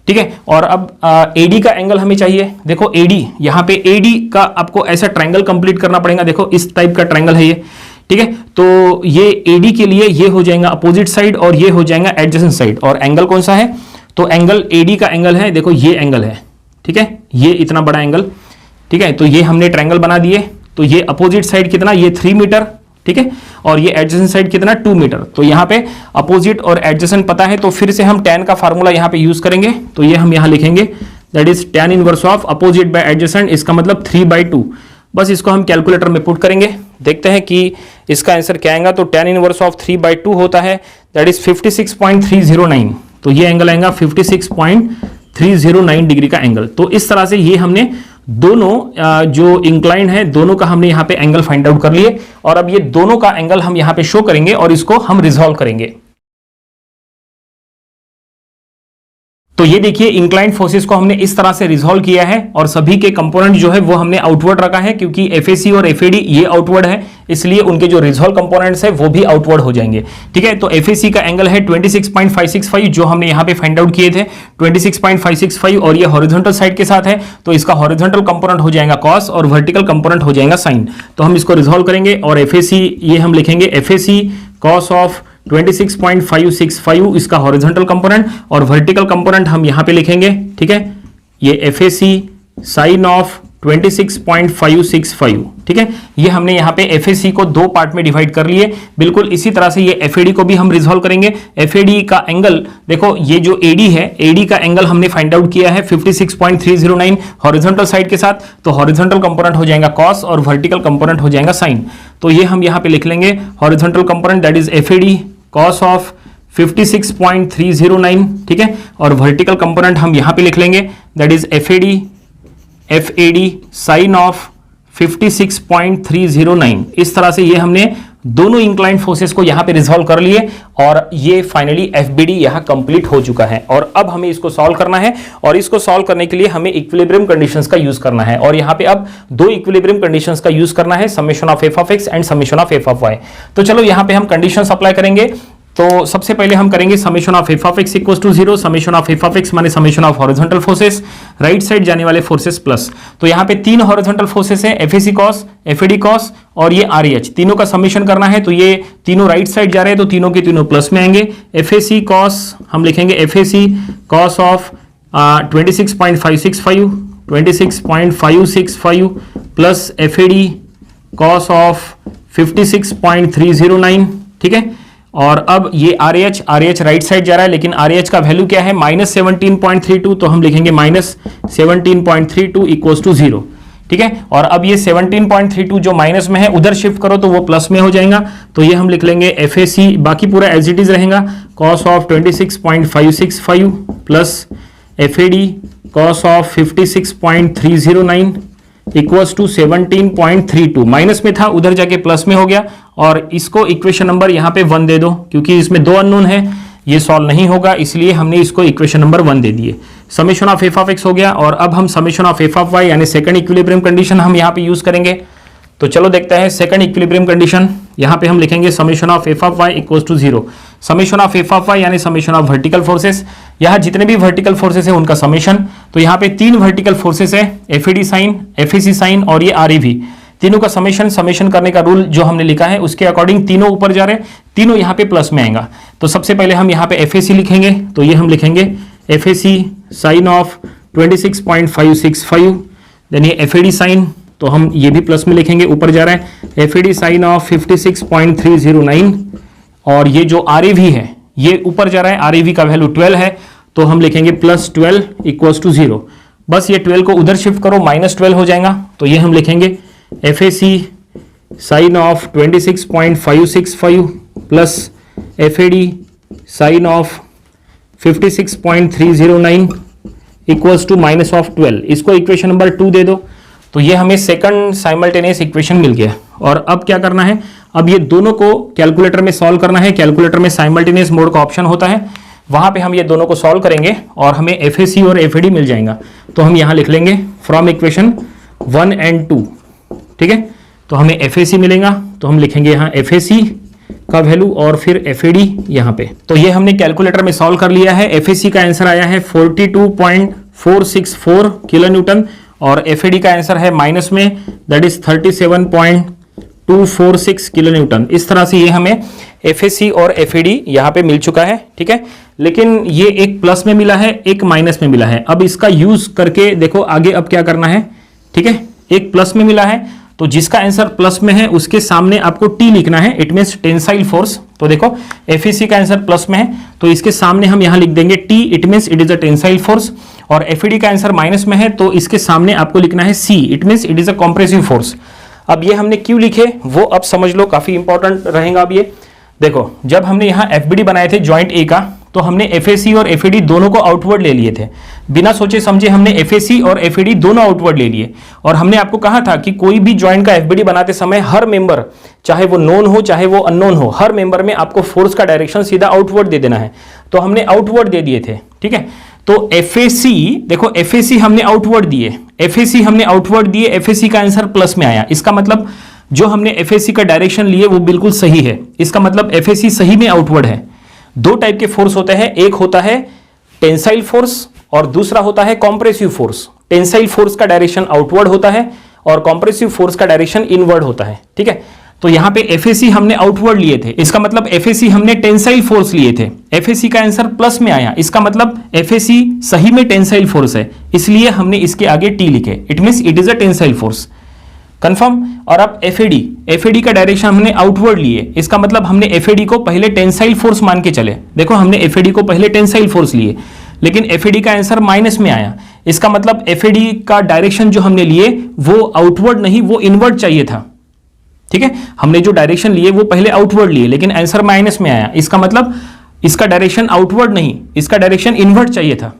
ठीक है, और अब एडी का एंगल हमें चाहिए। देखो एडी, यहां पे एडी का आपको ऐसा ट्रायंगल कंप्लीट करना पड़ेगा। देखो इस टाइप का ट्रायंगल है ये। ठीक है, तो ये एडी के लिए ये हो जाएगा अपोजिट साइड और ये हो जाएगा एडजेसेंट साइड, और एंगल कौन सा है, तो एंगल एडी का एंगल है, देखो ये एंगल है। ठीक है, ये इतना बड़ा एंगल। ठीक है, तो ये हमने ट्रायंगल बना दिए। तो ये अपोजिट साइड कितना, ये 3 मीटर। ठीक है, और ये एडजेसेंट साइड कितना 2 मीटर। तो यहाँ पे अपोजिट और एडजेसेंट पता है, तो फिर से हम tan का फार्मूला यहाँ पे यूज करेंगे। तो ये हम यहाँ लिखेंगे, that is tan inverse of opposite bye adjacent, इसका मतलब 3/2। बस इसको हम कैलकुलेटर में पुट करेंगे, देखते हैं कि इसका आंसर क्या आएगा। तो tan इनवर्स ऑफ 3/2 होता है, दैट इज 56.309। तो ये एंगल आएगा 56.309 डिग्री का एंगल। तो इस तरह से ये हमने दोनों जो इंक्लाइन है दोनों का हमने यहां पे एंगल फाइंड आउट कर लिए, और अब ये दोनों का एंगल हम यहां पे शो करेंगे और इसको हम रिजॉल्व करेंगे। तो ये देखिए इंक्लाइंड फोर्सेस को हमने इस तरह से रिजॉल्व किया है, और सभी के कंपोनेंट जो है वो हमने आउटवर्ड रखा है, क्योंकि एफएसी और एफएडी ये आउटवर्ड है, इसलिए उनके जो रिजॉल्व कंपोनेंट्स है वो भी आउटवर्ड हो जाएंगे। ठीक है, तो एफएसी का एंगल है 26.565 जो हमने यहाँ पे फाइंड आउट किए थे 26.565, और ये हॉरिजॉन्टल साइड के साथ है, तो इसका हॉरिजॉन्टल कंपोनेंट हो जाएगा कॉस और वर्टिकल कंपोनेंट हो जाएगा साइन। तो हम इसको रिजॉल्व करेंगे, और एफएसी ये हम लिखेंगे एफएसी कॉस ऑफ 26.565 इसका हॉरिजॉन्टल कंपोनेंट, और वर्टिकल कंपोनेंट हम यहां पे लिखेंगे। ठीक है, ये एफएसी साइन ऑफ 26.565 ठीक है, ये हमने यहाँ पे FAC को दो पार्ट में डिवाइड कर लिए। बिल्कुल इसी तरह से ये FAD को भी हम रिजॉल्व करेंगे। FAD का एंगल देखो, ये जो AD है, AD का एंगल हमने फाइंड आउट किया है 56.309 हॉरिजॉन्टल साइड के साथ, तो हॉरिजॉन्टल कंपोनेंट हो जाएगा cos और वर्टिकल कंपोनेंट हो जाएगा sin। तो ये हम यहाँ पे लिख लेंगे horizontal component that is FAD cos of 56.309, ठीक है, और वर्टिकल कंपोनेंट हम यहाँ पे लिख लेंगे that is FAD sin of 56.309। इस तरह से ये हमने दोनों इंक्लाइंड फोर्सेस को यहां पे रिजॉल्व कर लिए और ये फाइनली FBD यहां कंप्लीट हो चुका है। और अब हमें इसको सॉल्व करना है और इसको सॉल्व करने के लिए हमें इक्विलिब्रियम कंडीशंस का यूज करना है। और यहां पे अब दो इक्विलिब्रियम कंडीशंस का यूज करना है, summation of f of x and summation of f of y। तो चलो यहां पे हम कंडीशंस अप्लाई करेंगे। तो सबसे पहले हम करेंगे summation of f of x equals to 0। Summation of f of x माने summation of horizontal forces, right side जाने वाले फोर्सेस प्लस। तो यहाँ पे तीन हॉरिजॉन्टल फोर्सेस है, FAC cos, FAD cos और ये RAH, तीनों का समेशन करना है। तो ये तीनों राइट साइड जा रहे हैं तो तीनों के तीनों प्लस में आएंगे। FAC cos हम लिखेंगे FAC cos of 26.565 plus FAD cos of 56.309, ठीक है। और अब ये RH राइट साइड जा रहा है, लेकिन RH का वैल्यू क्या है -17.32, तो हम लिखेंगे -17.32 इक्वल्स टू 0, ठीक है। और अब ये 17.32 जो माइनस में है उधर शिफ्ट करो तो वो प्लस में हो जाएगा। तो ये हम लिख लेंगे FAC, बाकी पूरा एज इट इज रहेगा, cos of 26.565 plus FAD cos of 56.309 equals to 17.32। Minus में था उधर जाके प्लस में हो गया। और इसको इक्वेशन नंबर यहाँ पे 1 दे दो, क्योंकि इसमें दो अननोन है, ये सॉल्व नहीं होगा, इसलिए हमने इसको इक्वेशन नंबर 1 दे दिए। Summation of f of x हो गया। और अब हम summation of f of y यानी सेकंड इक्विलिब्रियम कंडीशन हम यहाँ पे यूज करेंगे। तो चलो देखते हैं सेकंड इक्विलिब्रियम कंडीशन। यहाँ पे हम लिखेंगे summation of f of y equals to 0। Summation of f of y यानी समेशन ऑफ वर्टिकल फोर्सेस, यहाँ जितने भी वर्टिकल फोर्सेस है उनका समेशन। तो यहाँ पे तीन वर्टिकल फोर्सेस है, FAD sin, FAC sin और ये RAV, तीनों का समेशन करने का रूल जो हमने लिखा है उसके अकॉर्डिंग तीनों ऊपर जा रहे हैं, तीनों यहाँ पे प्लस में आएगा। तो सबसे पहले हम यहाँ पे FAC लिखेंगे, तो ये हम लिखेंगे FAC sin ऑफ 26.565, देन ये FAD sin, तो हम ये भी प्लस में लिखेंगे, ऊपर जा रहा है FAD sin ऑफ 56.309। और ये जो RAV है ये ऊपर जा रहा है, RAV का वैल्यू 12 है, तो हम लिखेंगे +12 इक्वल्स टू 0। बस ये 12 को उधर शिफ्ट करो, -12 हो जाएगा। तो ये हम लिखेंगे FAC sin of 26.565 plus FAD sin of 56.309 equals to -12। इसको इक्वेशन नंबर 2 दे दो। तो ये हमें सेकंड साइमल्टेनियस इक्वेशन मिल गया। और अब क्या करना है, अब ये दोनों को कैलकुलेटर में सॉल्व करना है। कैलकुलेटर में साइमल्टेनियस मोड का ऑप्शन होता है, वहां पे हम ये दोनों को सॉल्व करेंगे और हमें FAC और FAD मिल जाएगा। तो हम यहां लिख लेंगे फ्रॉम इक्वेशन 1 एंड 2, ठीक है। तो हमें FAC मिलेगा, तो हम लिखेंगे यहाँ FAC का वैल्यू और फिर FAD यहाँ पे। तो ये हमने कैलकुलेटर में सॉल्व कर लिया है। FAC का आंसर आया है 42.464 किलो न्यूटन और FAD का आंसर है माइनस में, दैट इज 37.246 किलो न्यूटन। इस तरह से ये हमें FAC और FAD यहाँ पे मिल चुका है, ठीक है। लेकिन ये एक प्लस में मिला है, एक माइनस में मिला है। अब इसका यूज करके देखो आगे अब क्या करना है, ठीक है। एक प्लस में मिला है, तो जिसका आंसर प्लस में है उसके सामने आपको T लिखना है, इट मीन्स टेंसाइल फोर्स। तो देखो FAC का आंसर प्लस में है, तो इसके सामने हम यहाँ लिख देंगे T, it means it is a tensile force. और FAD का आंसर माइनस में है, तो इसके सामने आपको लिखना है C, it means it is a compressive force. अब ये हमने क्यों लिखे वो अब समझ लो, काफी इंपॉर्टेंट रहेगा। अब ये देखो, जब हमने यहाँ FBD बनाए थे जॉइंट A का, तो हमने FAC और FAD दोनों को आउटवर्ड ले लिए थे। बिना सोचे समझे हमने FAC और FAD दोनों आउटवर्ड ले लिए। और हमने आपको कहा था कि कोई भी जॉइंट का FBD बनाते समय हर मेंबर, चाहे वो नोन हो चाहे वो अननोन हो, हर मेंबर में आपको फोर्स का डायरेक्शन सीधा आउटवर्ड दे देना है। तो हमने आउटवर्ड दे दिए थे, ठीक है। तो FAC देखो, FAC हमने आउटवर्ड दिए, FAC का आंसर प्लस में आया। इसका मतलब जो हमने FAC का डायरेक्शन लिए वो बिल्कुल सही है। इसका मतलब FAC सही में आउटवर्ड है। दो टाइप के फोर्स होते हैं, एक होता है टेंसाइल फोर्स और दूसरा होता है कॉम्प्रेसिव फोर्स। टेंसाइल फोर्स का डायरेक्शन आउटवर्ड होता है और कॉम्प्रेसिव फोर्स का डायरेक्शन इनवर्ड होता है, ठीक है। तो यहां पे FAC हमने आउटवर्ड लिए थे, इसका मतलब FAC हमने टेंसाइल फोर्स लिए थे। FAC का आंसर प्लस में आया, इसका मतलब FAC सही में टेंसाइल फोर्स है, इसलिए हमने इसके आगे T लिखे, it means it is a tensile force. Confirm. और अब एफएडी का डायरेक्शन हमने आउटवर्ड लिए, इसका मतलब हमने एफएडी को पहले टेंसाइल फोर्स मान के चले। देखो हमने एफएडी को पहले टेंसाइल फोर्स लिए, लेकिन एफएडी का आंसर माइनस में आया। इसका मतलब एफएडी का डायरेक्शन जो हमने लिए वो आउटवर्ड नहीं, वो इनवर्ड चाहिए था। ठीक है, हमने जो डायरेक्शन लिए वो पहले आउटवर्ड लिए, लेकिन आंसर माइनस में आया। इसका मतलब इसका डायरेक्शन आउटवर्ड नहीं, इसका डायरेक्शन इनवर्ड चाहिए था।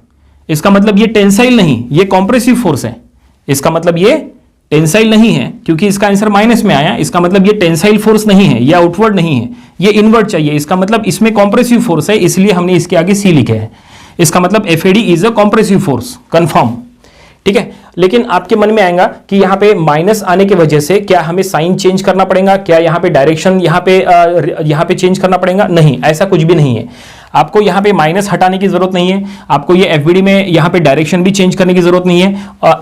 इसका मतलब ये टेंसाइल नहीं, ये कॉम्प्रेसिव फोर्स है। इसका मतलब ये टेंसाइल नहीं है, क्योंकि इसका आंसर माइनस में आया। इसका मतलब ये टेंसाइल फोर्स नहीं है, ये आउटवर्ड नहीं है, ये इनवर्ड चाहिए। इसका मतलब इसमें कॉम्प्रेसिव फोर्स है, इसलिए हमने इसके आगे सी लिखे है। इसका मतलब FAD is a compressive force, confirm. ठीक है, लेकिन आपके मन में आएगा कि यहां पे माइनस आने की वजह से क्या हमें साइन चेंज करना पड़ेगा, क्या यहां पे डायरेक्शन यहां पे चेंज करना पड़ेगा? नहीं, ऐसा कुछ भी नहीं है। आपको यहां पे माइनस हटाने की जरूरत नहीं है, आपको ये एफबीडी में यहां पे डायरेक्शन भी चेंज करने की जरूरत नहीं है,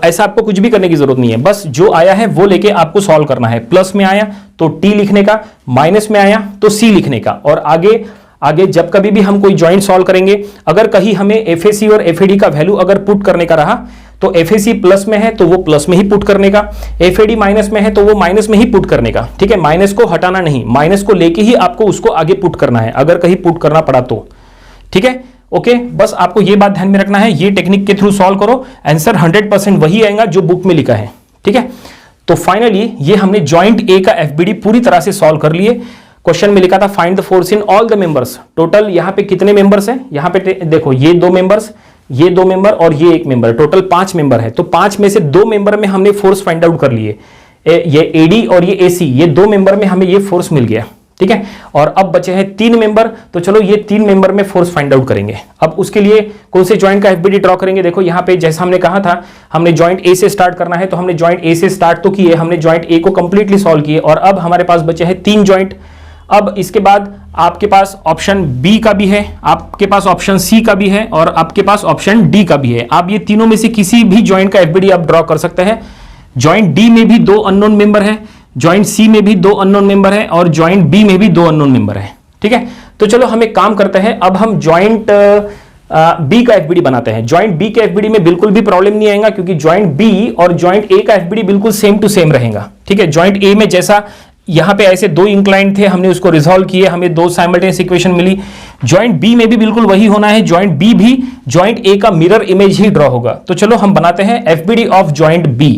ऐसा आपको कुछ भी करने की जरूरत नहीं है। बस जो आया है वो लेके आपको सॉल्व करना है। प्लस में आया तो टी लिखने का, माइनस में आया तो सी लिखने का। और आगे जब कभी भी हम कोई ज्वाइंट सॉल्व करेंगे, अगर कहीं हमें एफएसी और एफएडी का वैल्यू अगर पुट करने का रहा तो एफएसी प्लस में है तो वो प्लस में ही पुट करने का, एफएडी माइनस में है तो वो माइनस में ही पुट करने का। ठीक है, माइनस को हटाना नहीं, माइनस को लेके ही आपको उसको आगे पुट करना है, अगर कहीं पुट करना पड़ा तो। ठीक है, ओके, बस आपको ये बात ध्यान में रखना है। ये टेक्निक के थ्रू सॉल्व करो, आंसर 100% वही आएगा जो बुक में लिखा है। ठीक है, तो फाइनली ये हमने ज्वाइंट ए का एफबीडी पूरी तरह से सॉल्व कर लिए। क्वेश्चन में लिखा था find the force in all the members. Total यहां पे कितने मेंबर्स हैं? यहां पे देखो, ये 2 मेंबर्स, ये 2 मेंबर और ये 1 मेंबर, टोटल 5 मेंबर है। तो 5 में से 2 मेंबर में हमने फोर्स फाइंड आउट कर लिए। ये एडी और ये एसी, ये 2 मेंबर में हमें ये फोर्स मिल गया। ठीक है, और अब बचे हैं 3 मेंबर, तो चलो ये 3 मेंबर में फोर्स फाइंड आउट करेंगे। अब उसके लिए कौन से ज्वाइंट का एफबीडी ड्रॉ करेंगे? देखो यहाँ पे जैसा हमने कहा था, हमने ज्वाइंट ए से स्टार्ट करना है, तो हमने ज्वाइंट ए से स्टार्ट तो किए, हमने ज्वाइंट ए को कंप्लीटली सॉल्व किए, और अब हमारे पास बचे हैं 3 ज्वाइंट। अब इसके बाद आपके पास ऑप्शन बी का भी है, आपके पास ऑप्शन सी का भी है, और आपके पास ऑप्शन डी का भी है। आप ये तीनों में से किसी भी ज्वाइंट का एफबीडी आप ड्रॉ कर सकते हैं। ज्वाइंट डी में भी 2 अननोन मेंबर है, ज्वाइंट सी में भी 2 अननोन मेंबर है, और ज्वाइंट बी में भी 2 अननोन मेंबर है। ठीक है, तो चलो हम एक काम करते हैं, अब हम ज्वाइंट बी का एफबीडी बनाते हैं। ज्वाइंट बी के एफबीडी में बिल्कुल भी प्रॉब्लम नहीं आएगा, क्योंकि ज्वाइंट बी और ज्वाइंट ए का एफबीडी बिल्कुल सेम टू सेम रहेगा। ठीक है, ज्वाइंट ए में जैसा यहां पे ऐसे 2 इंक्लाइन थे, हमने उसको रिजॉल्व किए, हमें 2 साइमल्टेनियस इक्वेशन मिली। ज्वाइंट बी में भी बिल्कुल वही होना है, ज्वाइंट बी भी ज्वाइंट ए का मिरर इमेज ही ड्रॉ होगा। तो चलो हम बनाते हैं एफबीडी ऑफ ज्वाइंट बी।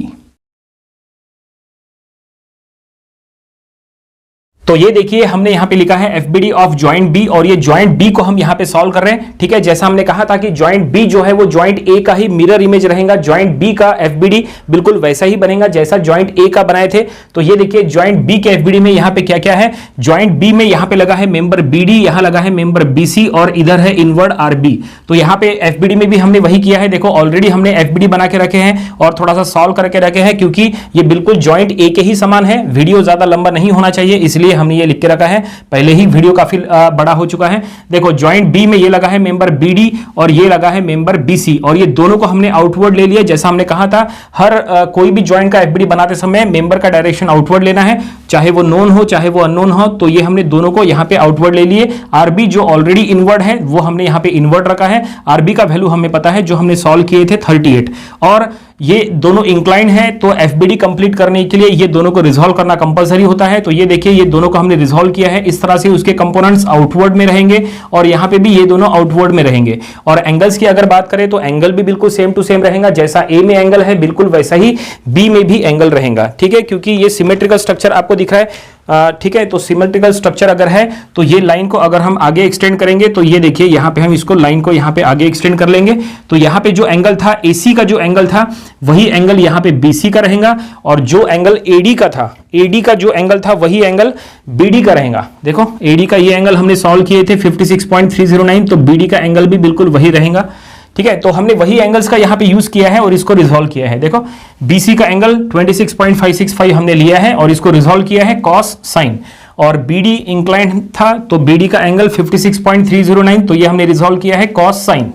तो ये देखिए हमने यहां पे लिखा है एफबीडी ऑफ ज्वाइंट बी, और ये ज्वाइंट बी को हम यहां पे सॉल्व कर रहे हैं। ठीक है, जैसा हमने कहा था कि ज्वाइंट बी जो है वो ज्वाइंट ए का ही मिरर इमेज रहेगा, ज्वाइंट बी का एफबीडी बिल्कुल वैसा ही बनेगा जैसा ज्वाइंट ए का बनाए थे। तो ये देखिए ज्वाइंट बी के एफबीडी में यहां पे क्या क्या है, ज्वाइंट बी में यहां पे लगा है मेंबर बीडी, यहां लगा है मेंबर बीसी, और इधर है इनवर्ड आरबी। तो यहां पे एफबीडी में भी हमने वही किया है। देखो ऑलरेडी हमने एफबीडी बना के रखे हैं और थोड़ा सा सॉल्व करके रखे हैं, क्योंकि ये बिल्कुल ज्वाइंट ए के ही समान है। वीडियो ज्यादा लंबा नहीं होना चाहिए, इसलिए हमने ये लिख के रखा है। पहले ही वीडियो काफी बड़ा हो चुका है। देखो ज्वाइंट बी में ये लगा है मेंबर बीडी और ये लगा है मेंबर बीसी, और ये दोनों को हमने आउटवर्ड ले लिया। जैसा हमने कहा था, हर कोई भी ज्वाइंट का एफबीडी बनाते समय मेंबर का डायरेक्शन आउटवर्ड लेना है, चाहे वो नोन हो चाहे वो अननोन हो। तो ये हमने दोनों को यहां पे आउटवर्ड ले लिए। आरबी जो ऑलरेडी इनवर्ड है वो हमने यहां पे इनवर्ड रखा है। आरबी का वैल्यू हमें पता है, जो हमने सॉल्व किए थे 38, और ये दोनों इंक्लाइन है। तो एफबीडी कंप्लीट करने के लिए ये दोनों को रिजॉल्व करना कंपलसरी होता है। तो ये देखिए ये दोनों को हमने रिजॉल्व किया है। इस तरह से उसके कंपोनेंट्स आउटवर्ड में रहेंगे, और यहां पे भी ये दोनों आउटवर्ड में रहेंगे। और एंगल्स की अगर बात करें तो एंगल भी बिल्कुल सेम टू सेम रहेगा, जैसा ए में एंगल है बिल्कुल वैसा ही बी में भी एंगल रहेगा। ठीक है, क्योंकि ये सिमेट्रिकल स्ट्रक्चर आपको दिख रहा है। ठीक है, तो सिमेट्रिकल स्ट्रक्चर अगर है तो ये लाइन को अगर हम आगे एक्सटेंड करेंगे, तो ये देखिए यहां पे हम इसको लाइन को यहां पे आगे एक्सटेंड कर लेंगे। तो यहां पे जो एंगल था एसी का, जो एंगल था वही एंगल यहां पे बीसी का रहेगा, और जो एंगल एडी का था, एडी का जो एंगल था वही एंगल बीडी का रहेगा। देखो एडी का ये एंगल हमने सॉल्व किए थे 56.309, तो बीडी का एंगल भी बिल्कुल वही रहेगा। ठीक है, तो हमने वही एंगल्स का यहां पे यूज किया है और इसको रिजॉल्व किया है। देखो बीसी का एंगल 26.565 हमने लिया है और इसको रिजॉल्व किया है कॉस साइन, और बीडी इंक्लाइन था तो बीडी का एंगल 56.309, तो ये हमने रिजॉल्व किया है कॉस साइन।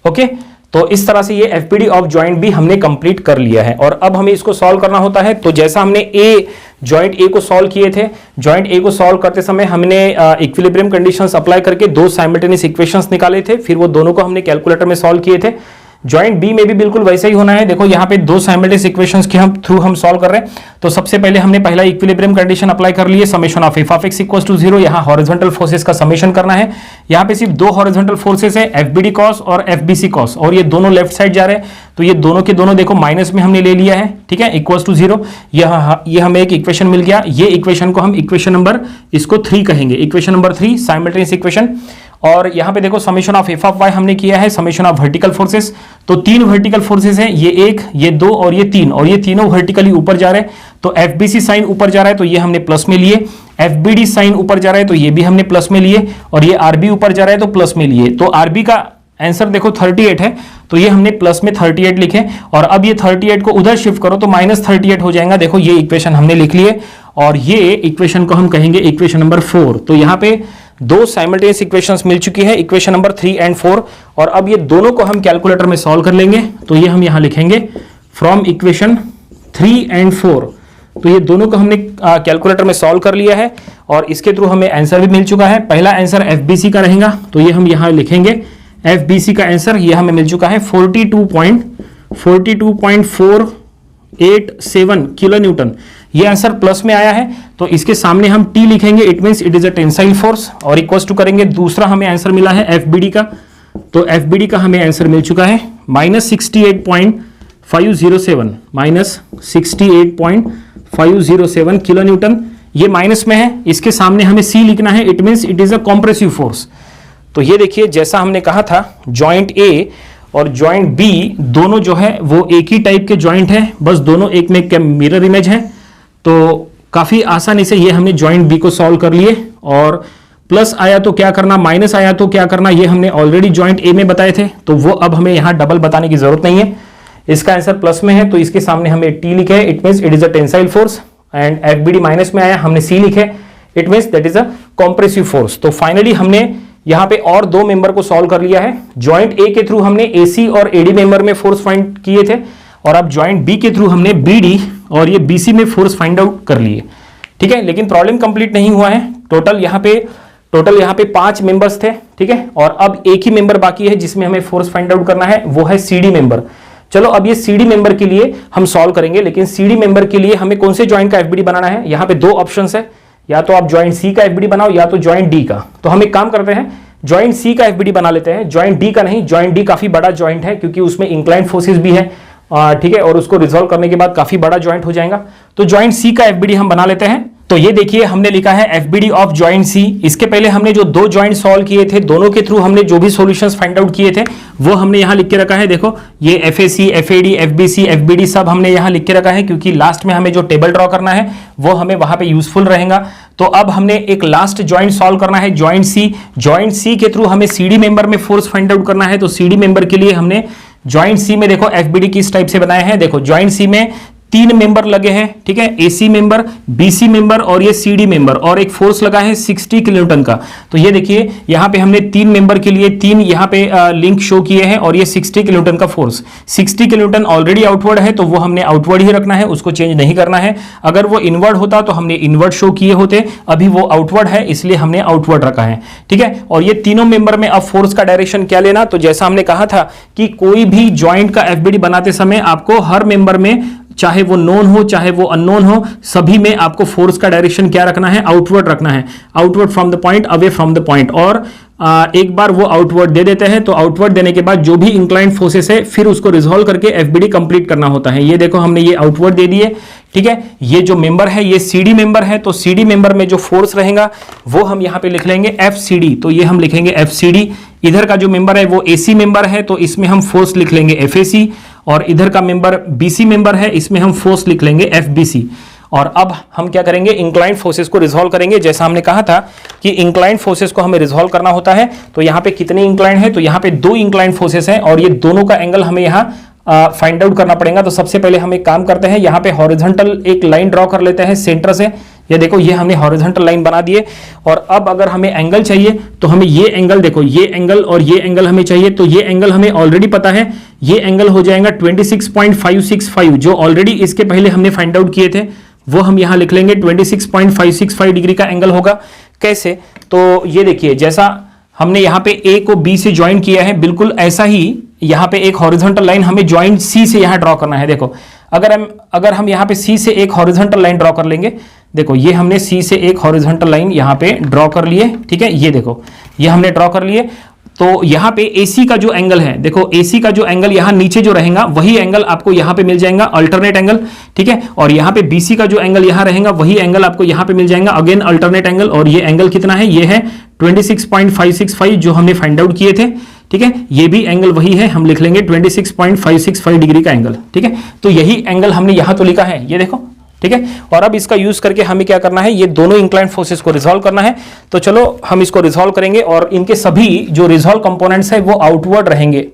ओके, तो इस तरह से ये एफबीडी ऑफ ज्वाइंट बी हमने कंप्लीट कर लिया है। और अब हमें इसको सॉल्व करना होता है। तो जैसा हमने ज्वाइंट ए को सॉल्व किए थे, ज्वाइंट ए को सॉल्व करते समय हमने इक्विलिब्रियम कंडीशंस अप्लाई करके 2 साइमल्टेनियस इक्वेशंस निकाले थे, फिर वो दोनों को हमने कैलकुलेटर में सॉल्व किए थे। ज्वाइंट बी में भी बिल्कुल वैसा ही होना है। देखो यहाँ पे 2 साइमल्टेनियस इक्वेशंस के थ्रू हम सॉल्व कर रहे हैं। तो सबसे पहले हमने पहला इक्विलिब्रियम कंडीशन अप्लाई कर लिए, summation of F of X equals to 0। यहाँ हॉरिजॉन्टल फोर्सेस का समेशन करना है। यहाँ पे सिर्फ दो हॉरिजॉन्टल फोर्सेस है, एफबीडी कॉस और एफबीसी कॉस, और ये दोनों लेफ्ट साइड जा रहे हैं, तो ये दोनों के दोनों देखो माइनस में हमने ले लिया है, ठीक है, इक्वल्स टू 0। ये हमें एक इक्वेशन मिल गया। ये इक्वेशन को हम इक्वेशन नंबर इसको 3 कहेंगे, इक्वेशन नंबर 3 साइमल्टेनियस इक्वेशन। और यहाँ पे देखो summation of F of Y हमने किया है, समेशन ऑफ वर्टिकल फोर्सेस। तो 3 वर्टिकल फोर्सेस हैं, ये 1, ये 2 और ये 3, और ये तीनों वर्टिकली ऊपर जा रहे हैं। तो एफबीसी साइन ऊपर जा रहा है तो ये हमने प्लस में लिए, एफबीडी साइन ऊपर जा रहा है तो ये भी हमने प्लस में लिए, और ये आरबी ऊपर जा रहा है तो प्लस में लिए। तो आरबी का आंसर देखो 38 है, तो ये हमने प्लस में 38 लिखे। और अब ये 38 को उधर शिफ्ट करो तो -38 हो जाएगा। देखो ये इक्वेशन हमने लिख लिए, और ये इक्वेशन को हम कहेंगे इक्वेशन नंबर 4। तो यहाँ पे दो साइमल्टेनियस इक्वेशंस मिल चुकी है, इक्वेशन नंबर 3 एंड 4। और अब ये दोनों को हम कैलकुलेटर में सॉल्व कर लेंगे। तो ये हम यहां लिखेंगे फ्रॉम इक्वेशन 3 एंड 4। तो ये दोनों को हमने कैलकुलेटर में सॉल्व कर लिया है, और इसके थ्रू हमें आंसर भी मिल चुका है। पहला आंसर एफबीसी का रहेगा, तो ये हम यहां लिखेंगे एफबीसी का आंसर, ये हमें मिल चुका है 42.487 किलो न्यूटन। ये आंसर प्लस में आया है, तो इसके सामने हम टी लिखेंगे, it means it is a tensile force, और इक्वल्स टू करेंगे। दूसरा हमें आंसर मिला है एफबीडी का, तो एफबीडी का हमें आंसर मिल चुका है -68.507 किलो न्यूटन। ये माइनस में है, इसके सामने हमें सी लिखना है, it means it is a compressive force. तो ये देखिए जैसा हमने कहा था, जॉइंट ए और जॉइंट बी दोनों जो है वो एक ही टाइप के जॉइंट है, बस दोनों एक में एक मिरर इमेज है। तो काफी आसानी से ये हमने जॉइंट बी को सॉल्व कर लिए, और प्लस आया तो क्या करना, माइनस आया तो क्या करना, ये हमने ऑलरेडी जॉइंट ए में बताए थे, तो वो अब हमें यहां डबल बताने की जरूरत नहीं है। इसका आंसर प्लस में है, तो इसके सामने हमें टी लिखे है, it means it is a tensile force. And FBD minus में आया, हमने सी लिखे, it means that is a compressive force. तो फाइनली हमने यहां पे और दो मेंबर को सॉल्व कर लिया है। जॉइंट ए के थ्रू हमने एसी और एडी मेंबर में फोर्स फाइंड किए थे, और अब जॉइंट बी के थ्रू हमने बीडी और ये बीसी में फोर्स फाइंड आउट कर लिए, ठीक है। लेकिन प्रॉब्लम कंप्लीट नहीं हुआ है। टोटल यहाँ पे 5 मेंबर्स थे, ठीक है, और अब एक ही मेंबर बाकी है जिसमें हमें फोर्स फाइंड आउट करना है, वो है सीडी मेंबर। चलो अब ये सीडी मेंबर के लिए हम सॉल्व करेंगे, लेकिन सीडी मेंबर के लिए हमें कौन से जॉइंट का एफबीडी बनाना है। यहाँ पे दो ऑप्शंस है, या तो आप जॉइंट सी का एफबीडी बनाओ या तो जॉइंट डी का। तो हम एक काम करते हैं, जॉइंट सी का एफबीडी बना लेते हैं, जॉइंट डी का नहीं। जॉइंट डी काफी बड़ा जॉइंट है, क्योंकि उसमें इंक्लाइंड फोर्सेस भी है, ठीक है, और उसको रिजॉल्व करने के बाद काफी बड़ा जॉइंट हो जाएगा। तो जॉइंट सी का एफबीडी हम बना लेते हैं। तो ये देखिए हमने लिखा है एफबीडी ऑफ जॉइंट सी। इसके पहले हमने जो दो जॉइंट सॉल्व किए थे, दोनों के थ्रू हमने जो भी सॉल्यूशंस फाइंड आउट किए थे वो हमने यहां लिख के रखा है। देखो ये एफएसी, एफएडी, एफबीसी, एफबीडी सब हमने यहां लिख के रखा है, क्योंकि लास्ट में हमें जो टेबल ड्रॉ करना है वो हमें वहां पे यूजफुल रहेगा। तो अब हमने एक लास्ट जॉइंट सॉल्व करना है, जॉइंट सी। जॉइंट सी के थ्रू हमें सीडी मेंबर में फोर्स फाइंड आउट करना है। तो सीडी मेंबर के लिए हमने जॉइंट सी में देखो एफबीडी किस टाइप से बनाए हैं। देखो जॉइंट सी में 3 मेंबर लगे हैं, ठीक है, एसी मेंबर, बीसी मेंबर और ये सीडी मेंबर, और एक फोर्स लगा है 60 किलो न्यूटन का। तो ये देखिए यहाँ पे हमने 3 मेंबर के लिए 3 यहाँ पे लिंक शो किए हैं, और ये 60 किलो न्यूटन का force. 60 kilo Newton already outward है, तो वो हमने आउटवर्ड ही रखना है, उसको चेंज नहीं करना है। अगर वो इनवर्ड होता तो हमने इनवर्ड शो किए होते, अभी वो आउटवर्ड है इसलिए हमने आउटवर्ड रखा है, ठीक है। और ये तीनों मेंबर में अब फोर्स का डायरेक्शन क्या लेना, तो जैसा हमने कहा था कि कोई भी ज्वाइंट का एफबीडी बनाते समय आपको हर मेंबर में, चाहे वो नोन हो चाहे वो अननोन हो, सभी में आपको फोर्स का डायरेक्शन क्या रखना है, आउटवर्ड रखना है, outward from the point, away from the point. और एक बार वो आउटवर्ड दे देते हैं, तो आउटवर्ड देने के बाद जो भी इंक्लाइंड फोर्सेस है फिर उसको रिजॉल्व करके एफबीडी कंप्लीट करना होता है। ये देखो हमने ये आउटवर्ड दे दिए, ठीक है। ये जो मेंबर है ये सीडी मेंबर है, तो सीडी मेंबर में जो फोर्स रहेगा वो हम यहां पे लिख लेंगे एफसीडी। तो ये हम लिखेंगे एफसीडी। इधर का जो मेंबर है वो एसी मेंबर है, तो इसमें हम फोर्स लिख लेंगे एफएसी। और इधर का मेंबर बीसी मेंबर है, इसमें हम फोर्स लिख लेंगे एफबीसी। और अब हम क्या करेंगे, इंक्लाइंड फोर्सेस को रिजॉल्व करेंगे। जैसा हमने कहा था कि इंक्लाइंड फोर्सेस को हमें रिजॉल्व करना होता है। तो यहाँ पे कितने इंक्लाइंड है, तो यहाँ पे 2 इंक्लाइंड फोर्सेस हैं, और ये दोनों का एंगल हमें यहाँ फाइंड आउट करना पड़ेगा। तो सबसे पहले हम एक काम करते हैं, यहाँ पे हॉरिजॉन्टल एक लाइन ड्रॉ कर लेते हैं सेंटर से। ये देखो ये हमने हॉरिजॉन्टल लाइन बना दिए। और अब अगर हमें एंगल चाहिए तो हमें ये एंगल, देखो ये एंगल और ये एंगल हमें चाहिए। तो ये एंगल हमें ऑलरेडी पता है, ये एंगल हो जाएगा 26.565, जो ऑलरेडी इसके पहले हमने फाइंड आउट किए थे, वो हम यहां लिख लेंगे 26.565 डिग्री का एंगल होगा। कैसे, तो ये देखिए जैसा हमने यहाँ पे ए को बी से ज्वाइन किया है, बिल्कुल ऐसा ही यहाँ पे एक हॉरिजॉन्टल लाइन हमें जॉइंट सी से यहाँ ड्रॉ करना है। देखो अगर हम यहाँ पे सी से एक हॉरिजॉन्टल लाइन ड्रॉ कर लेंगे, देखो ये हमने सी से एक हॉरिजॉन्टल लाइन यहाँ पे ड्रॉ कर लिए, ठीक है, ये देखो ये हमने ड्रॉ कर लिए। तो यहाँ पे AC का जो एंगल है, देखो AC का जो एंगल यहाँ नीचे जो रहेगा वही एंगल आपको यहाँ पे मिल जाएगा, अल्टरनेट एंगल, ठीक है। और यहाँ पे BC का जो एंगल यहाँ रहेगा वही एंगल आपको यहाँ पे मिल जाएगा, अगेन अल्टरनेट एंगल। और ये एंगल कितना है, ये है 26.565 जो हमने फाइंड आउट किए थे, ठीक है। ये भी एंगल वही है, हम लिख लेंगे 26.565 डिग्री का एंगल, ठीक है। तो यही एंगल हमने यहां तो लिखा है, ये देखो, ठीक है। और अब इसका यूज करके हमें क्या करना है, ये दोनों इंक्लाइंड फोर्सेस को रिजॉल्व करना है। तो चलो हम इसको रिजॉल्व करेंगे और इनके सभी जो रिजॉल्व कंपोनेंट्स है वो आउटवर्ड रहेंगे।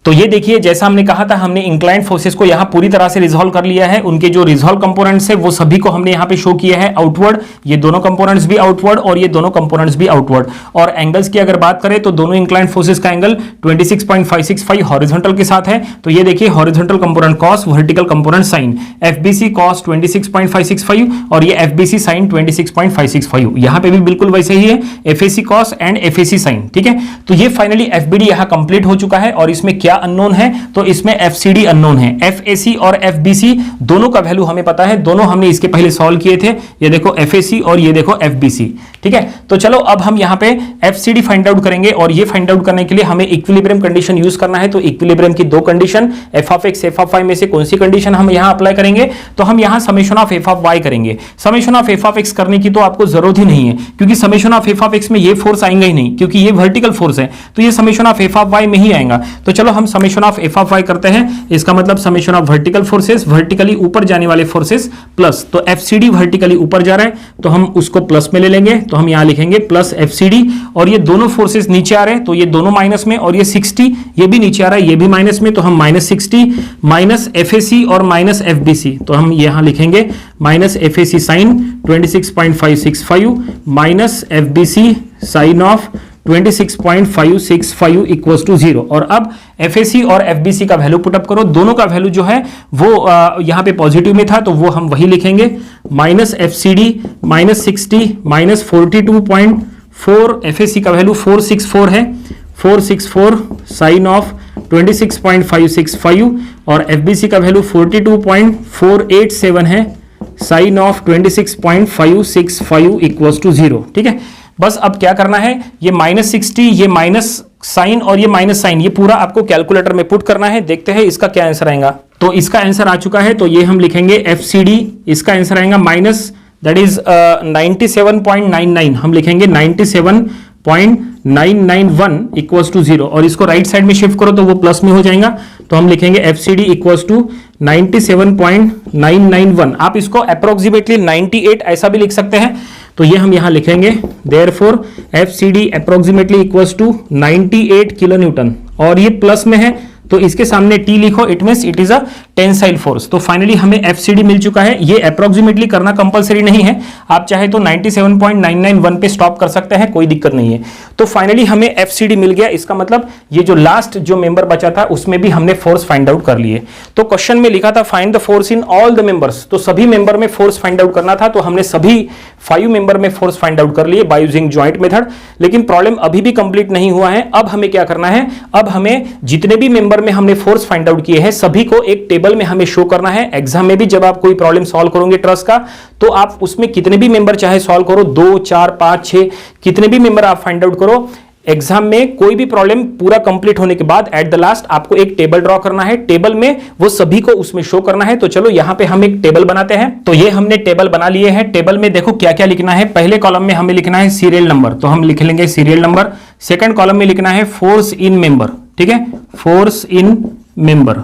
तो ये देखिए, जैसा हमने कहा था, हमने इंक्लाइंड फोर्सेस को यहाँ पूरी तरह से रिजॉल्व कर लिया है। उनके जो रिजॉल्व कंपोनेंट्स है वो सभी को हमने यहाँ पे शो किया है आउटवर्ड। ये दोनों कंपोनेंट्स भी आउटवर्ड और ये दोनों कंपोनेंट्स भी आउटवर्ड। और एंगल्स की अगर बात करें तो दोनों इंक्लाइंड फोर्सेस का एंगल 26.565 हॉरिजॉन्टल के साथ है। तो ये देखिए, horizontal component cos, vertical component sine, FBC cos 26.565 और ये FBC साइन 26.565। यहाँ पे भी बिल्कुल वैसे ही है, FAC cos and FAC sine, ठीक है। तो ये फाइनली FBD यहाँ कंप्लीट हो चुका है। और इसमें क्या अननोन है, तो इसमें FCD अननोन है। FAC और FBC दोनों का वैल्यू हमें पता है, दोनों हमने इसके पहले सॉल्व किए थे। ये देखो FAC और ये देखो FBC, ठीक है। तो चलो अब हम यहाँ पे FCD फाइंड आउट करेंगे और ये फाइंड आउट करने के लिए हमें इक्विलिब्रियम कंडीशन यूज करना है। तो इक्विलिब्रियम की दो condition, f of x, f of y में से कौन सी कंडीशन हम यहाँ अप्लाई करेंगे, तो हम यहाँ summation of f of y करेंगे। Summation of f of x करने की तो आपको जरूरत ही नहीं है, क्योंकि summation of f of x में ये फोर्स आएंगे ही नहीं, क्योंकि ये वर्टिकल फोर्स है। तो ये summation of f of y में ही आएगा। तो चलो हम summation of f of y करते हैं। इसका मतलब summation of vertical forces, vertically ऊपर जाने वाले फोर्सेस प्लस, तो FCD वर्टिकली ऊपर जा रहा है तो हम उसको प्लस में ले लेंगे। तो हम यहाँ लिखेंगे प्लस FCD। और ये दोनों फोर्सेस नीचे आ रहे हैं तो ये दोनों माइनस में, और ये 60 ये भी नीचे आ रहा है, ये भी माइनस में, तो हम -60 माइनस FAC और माइनस FBC। तो हम यहाँ लिखेंगे minus FAC sine 26.565 minus FBC sine of 26.565 equals to 0। और अब FAC और FBC का वैल्यू पुटअप करो, दोनों का वैल्यू जो है वो यहाँ पे पॉजिटिव में था तो वो हम वही लिखेंगे, minus FCD minus 60 minus 42.4, FAC का वैल्यू 464 है, 464 साइन ऑफ 26.565 और FBC का वैल्यू 42.487 है, साइन ऑफ 26.565 इक्वल्स टू 0, ठीक है। बस अब क्या करना है, ये -60, ये माइनस साइन और ये माइनस साइन, ये पूरा आपको कैलकुलेटर में पुट करना है। देखते हैं इसका क्या आंसर आएगा। तो इसका आंसर आ चुका है, तो ये हम लिखेंगे FCD, इसका आंसर आएगा माइनस, दैट इज 97.99, हम लिखेंगे 97.991 इक्वल्स टू 0। और इसको राइट साइड में शिफ्ट करो तो वो प्लस में हो जाएगा। तो हम लिखेंगे FCD इक्वल्स टू 97.991। आप इसको अप्रोक्सीमेटली 98 ऐसा भी लिख सकते हैं। तो ये हम यहां लिखेंगे, therefore FCD approximately equals to 98 kilo newton, और ये प्लस में है तो इसके सामने T लिखो, it means it is a tensile force. तो फाइनली हमें FCD मिल चुका है। ये अप्रोक्सीमेटली करना कंपलसरी नहीं है, आप चाहे तो 97.991 पे स्टॉप कर सकते हैं, कोई दिक्कत नहीं है। तो फाइनली हमें FCD मिल गया। इसका मतलब ये जो लास्ट जो मेंबर बचा था उसमें भी हमने फोर्स फाइंड आउट कर लिए। तो क्वेश्चन में लिखा था find the force in all the members, तो सभी मेंबर में फोर्स फाइंड आउट करना था। तो हमने सभी 5 मेंबर में फोर्स फाइंड आउट कर लिए बाय यूजिंग जॉइंट मेथड। लेकिन प्रॉब्लम अभी भी कंप्लीट नहीं हुआ है। अब हमें क्या करना है, अब हमें जितने भी मेंबर में हमने फोर्स फाइंड आउट किए हैं सभी को एक टेबल में हमें शो करना है। एग्जाम में भी जब आप कोई प्रॉब्लम सॉल्व करोगे ट्रस का, तो आप उसमें कितने भी मेंबर चाहे सॉल्व करो, 2, 4, 5, 6 कितने भी मेंबर आप फाइंड आउट करो, एग्जाम में कोई भी प्रॉब्लम पूरा कंप्लीट होने के बाद एट द लास्ट आपको एक टेबल ड्रॉ करना है। टेबल में वो सभी को उसमें शो करना है। तो चलो यहां पे हम एक टेबल बनाते हैं। तो ये हमने टेबल बना लिए हैं। टेबल में देखो क्या क्या लिखना है। पहले कॉलम में हमें लिखना है सीरियल नंबर, तो हम लिख लेंगे सीरियल नंबर। सेकंड कॉलम में लिखना है फोर्स इन मेंबर, ठीक है, फोर्स इन मेंबर,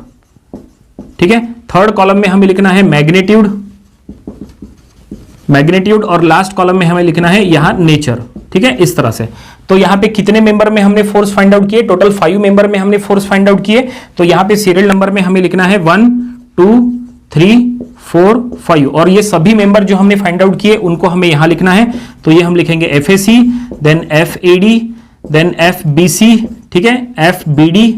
ठीक है। थर्ड कॉलम में हमें लिखना है मैग्नीट्यूड, मैग्नीट्यूड, और लास्ट कॉलम में हमें लिखना है यहां नेचर, ठीक है, इस तरह से। तो यहां पे कितने मेंबर में हमने फोर्स फाइंड आउट किए, टोटल 5 मेंबर में हमने फोर्स फाइंड आउट किए। तो यहां पे सीरियल नंबर में हमें लिखना है 1, 2, 3, 4, 5, और ये सभी मेंबर जो हमने फाइंड आउट किए उनको हमें यहां लिखना है। तो ये हम लिखेंगे FAC, then FAD, then FBC, ठीक है, FBD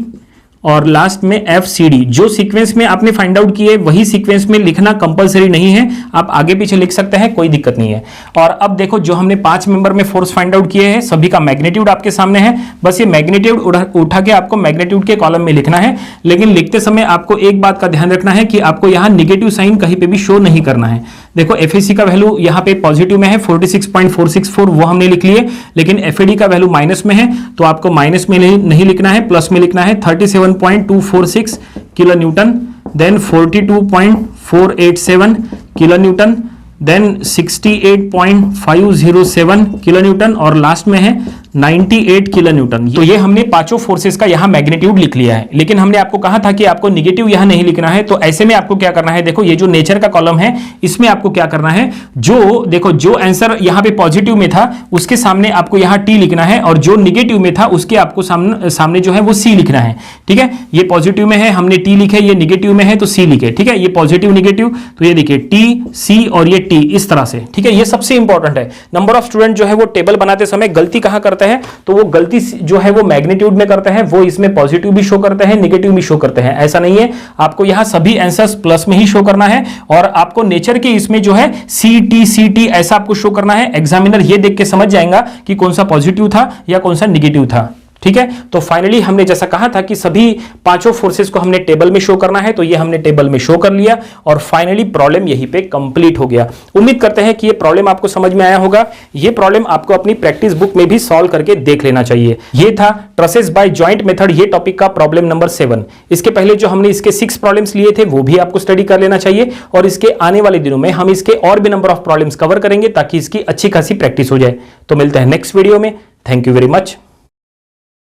और लास्ट में FCD। जो सीक्वेंस में आपने फाइंड आउट किए वही सीक्वेंस में लिखना कंपलसरी नहीं है, आप आगे पीछे लिख सकते हैं, कोई दिक्कत नहीं है। और अब देखो जो हमने 5 मेंबर में फोर्स फाइंड आउट किए हैं सभी का मैग्नीट्यूड आपके सामने है, बस ये मैग्नीट्यूड उठा के आपको मैग्नीट्यूड के कॉलम में लिखना है। लेकिन लिखते समय आपको एक बात का ध्यान रखना है कि आपको यहां निगेटिव साइन कहीं पे भी शो नहीं करना है। देखो FAC का वैल्यू यहां पे पॉजिटिव में है 46.464, वो हमने लिख लिए, लेकिन FAD का वैल्यू माइनस में है तो आपको माइनस में नहीं लिखना है, प्लस में लिखना है 37.246 kilo newton, then 42.487 kilo newton, then 68.507 kilo newton और लास्ट में है 98 किलो न्यूटन। तो ये हमने पांचों फोर्सेस का यहां मैग्नीट्यूड लिख लिया है। लेकिन हमने आपको कहा था कि आपको निगेटिव यहां नहीं लिखना है, तो ऐसे में आपको क्या करना है, देखो ये जो नेचर का कॉलम है इसमें आपको क्या करना है, जो देखो जो आंसर यहां पे पॉजिटिव में था उसके सामने आपको यहां टी लिखना है, और जो निगेटिव में था उसके आपको सामने जो है वो सी लिखना है। ठीक है, ये पॉजिटिव में है हमने टी लिखे, ये निगेटिव में है तो सी लिखे। ठीक है, ये पॉजिटिव निगेटिव तो ये देखिए टी सी और ये टी इस तरह से। ठीक है, ये सबसे इंपॉर्टेंट है। नंबर ऑफ स्टूडेंट जो है वो टेबल बनाते समय गलती कहां करते हैं, तो वो गलती जो है वो मैग्नीट्यूड में करते हैं, वो इसमें पॉजिटिव भी शो करते हैं निगेटिव भी शो करते हैं। ऐसा नहीं है, आपको यहां सभी आंसर्स प्लस में ही शो करना है, और आपको नेचर के इसमें जो है CT ऐसा आपको शो करना है। एग्जामिनर ये देख के समझ जाएगा कि कौन सा पॉजिटिव था या कौन सा निगेटिव था। ठीक है, तो फाइनली हमने जैसा कहा था कि सभी पांचों फोर्सेस को हमने टेबल में शो करना है, तो ये हमने टेबल में शो कर लिया और फाइनली प्रॉब्लम यहीं पे कंप्लीट हो गया। उम्मीद करते हैं कि ये प्रॉब्लम आपको समझ में आया होगा। ये प्रॉब्लम आपको अपनी प्रैक्टिस बुक में भी सॉल्व करके देख लेना चाहिए। ये था ट्रसेस बाय जॉइंट मेथड, ये टॉपिक का प्रॉब्लम नंबर 7। इसके पहले जो हमने इसके 6 प्रॉब्लम्स लिए थे वो भी आपको स्टडी कर लेना चाहिए, और इसके आने वाले दिनों में हम इसके और भी नंबर ऑफ प्रॉब्लम्स कवर करेंगे ताकि इसकी अच्छी खासी प्रैक्टिस हो जाए। तो मिलते हैं नेक्स्ट वीडियो में। Thank you very much.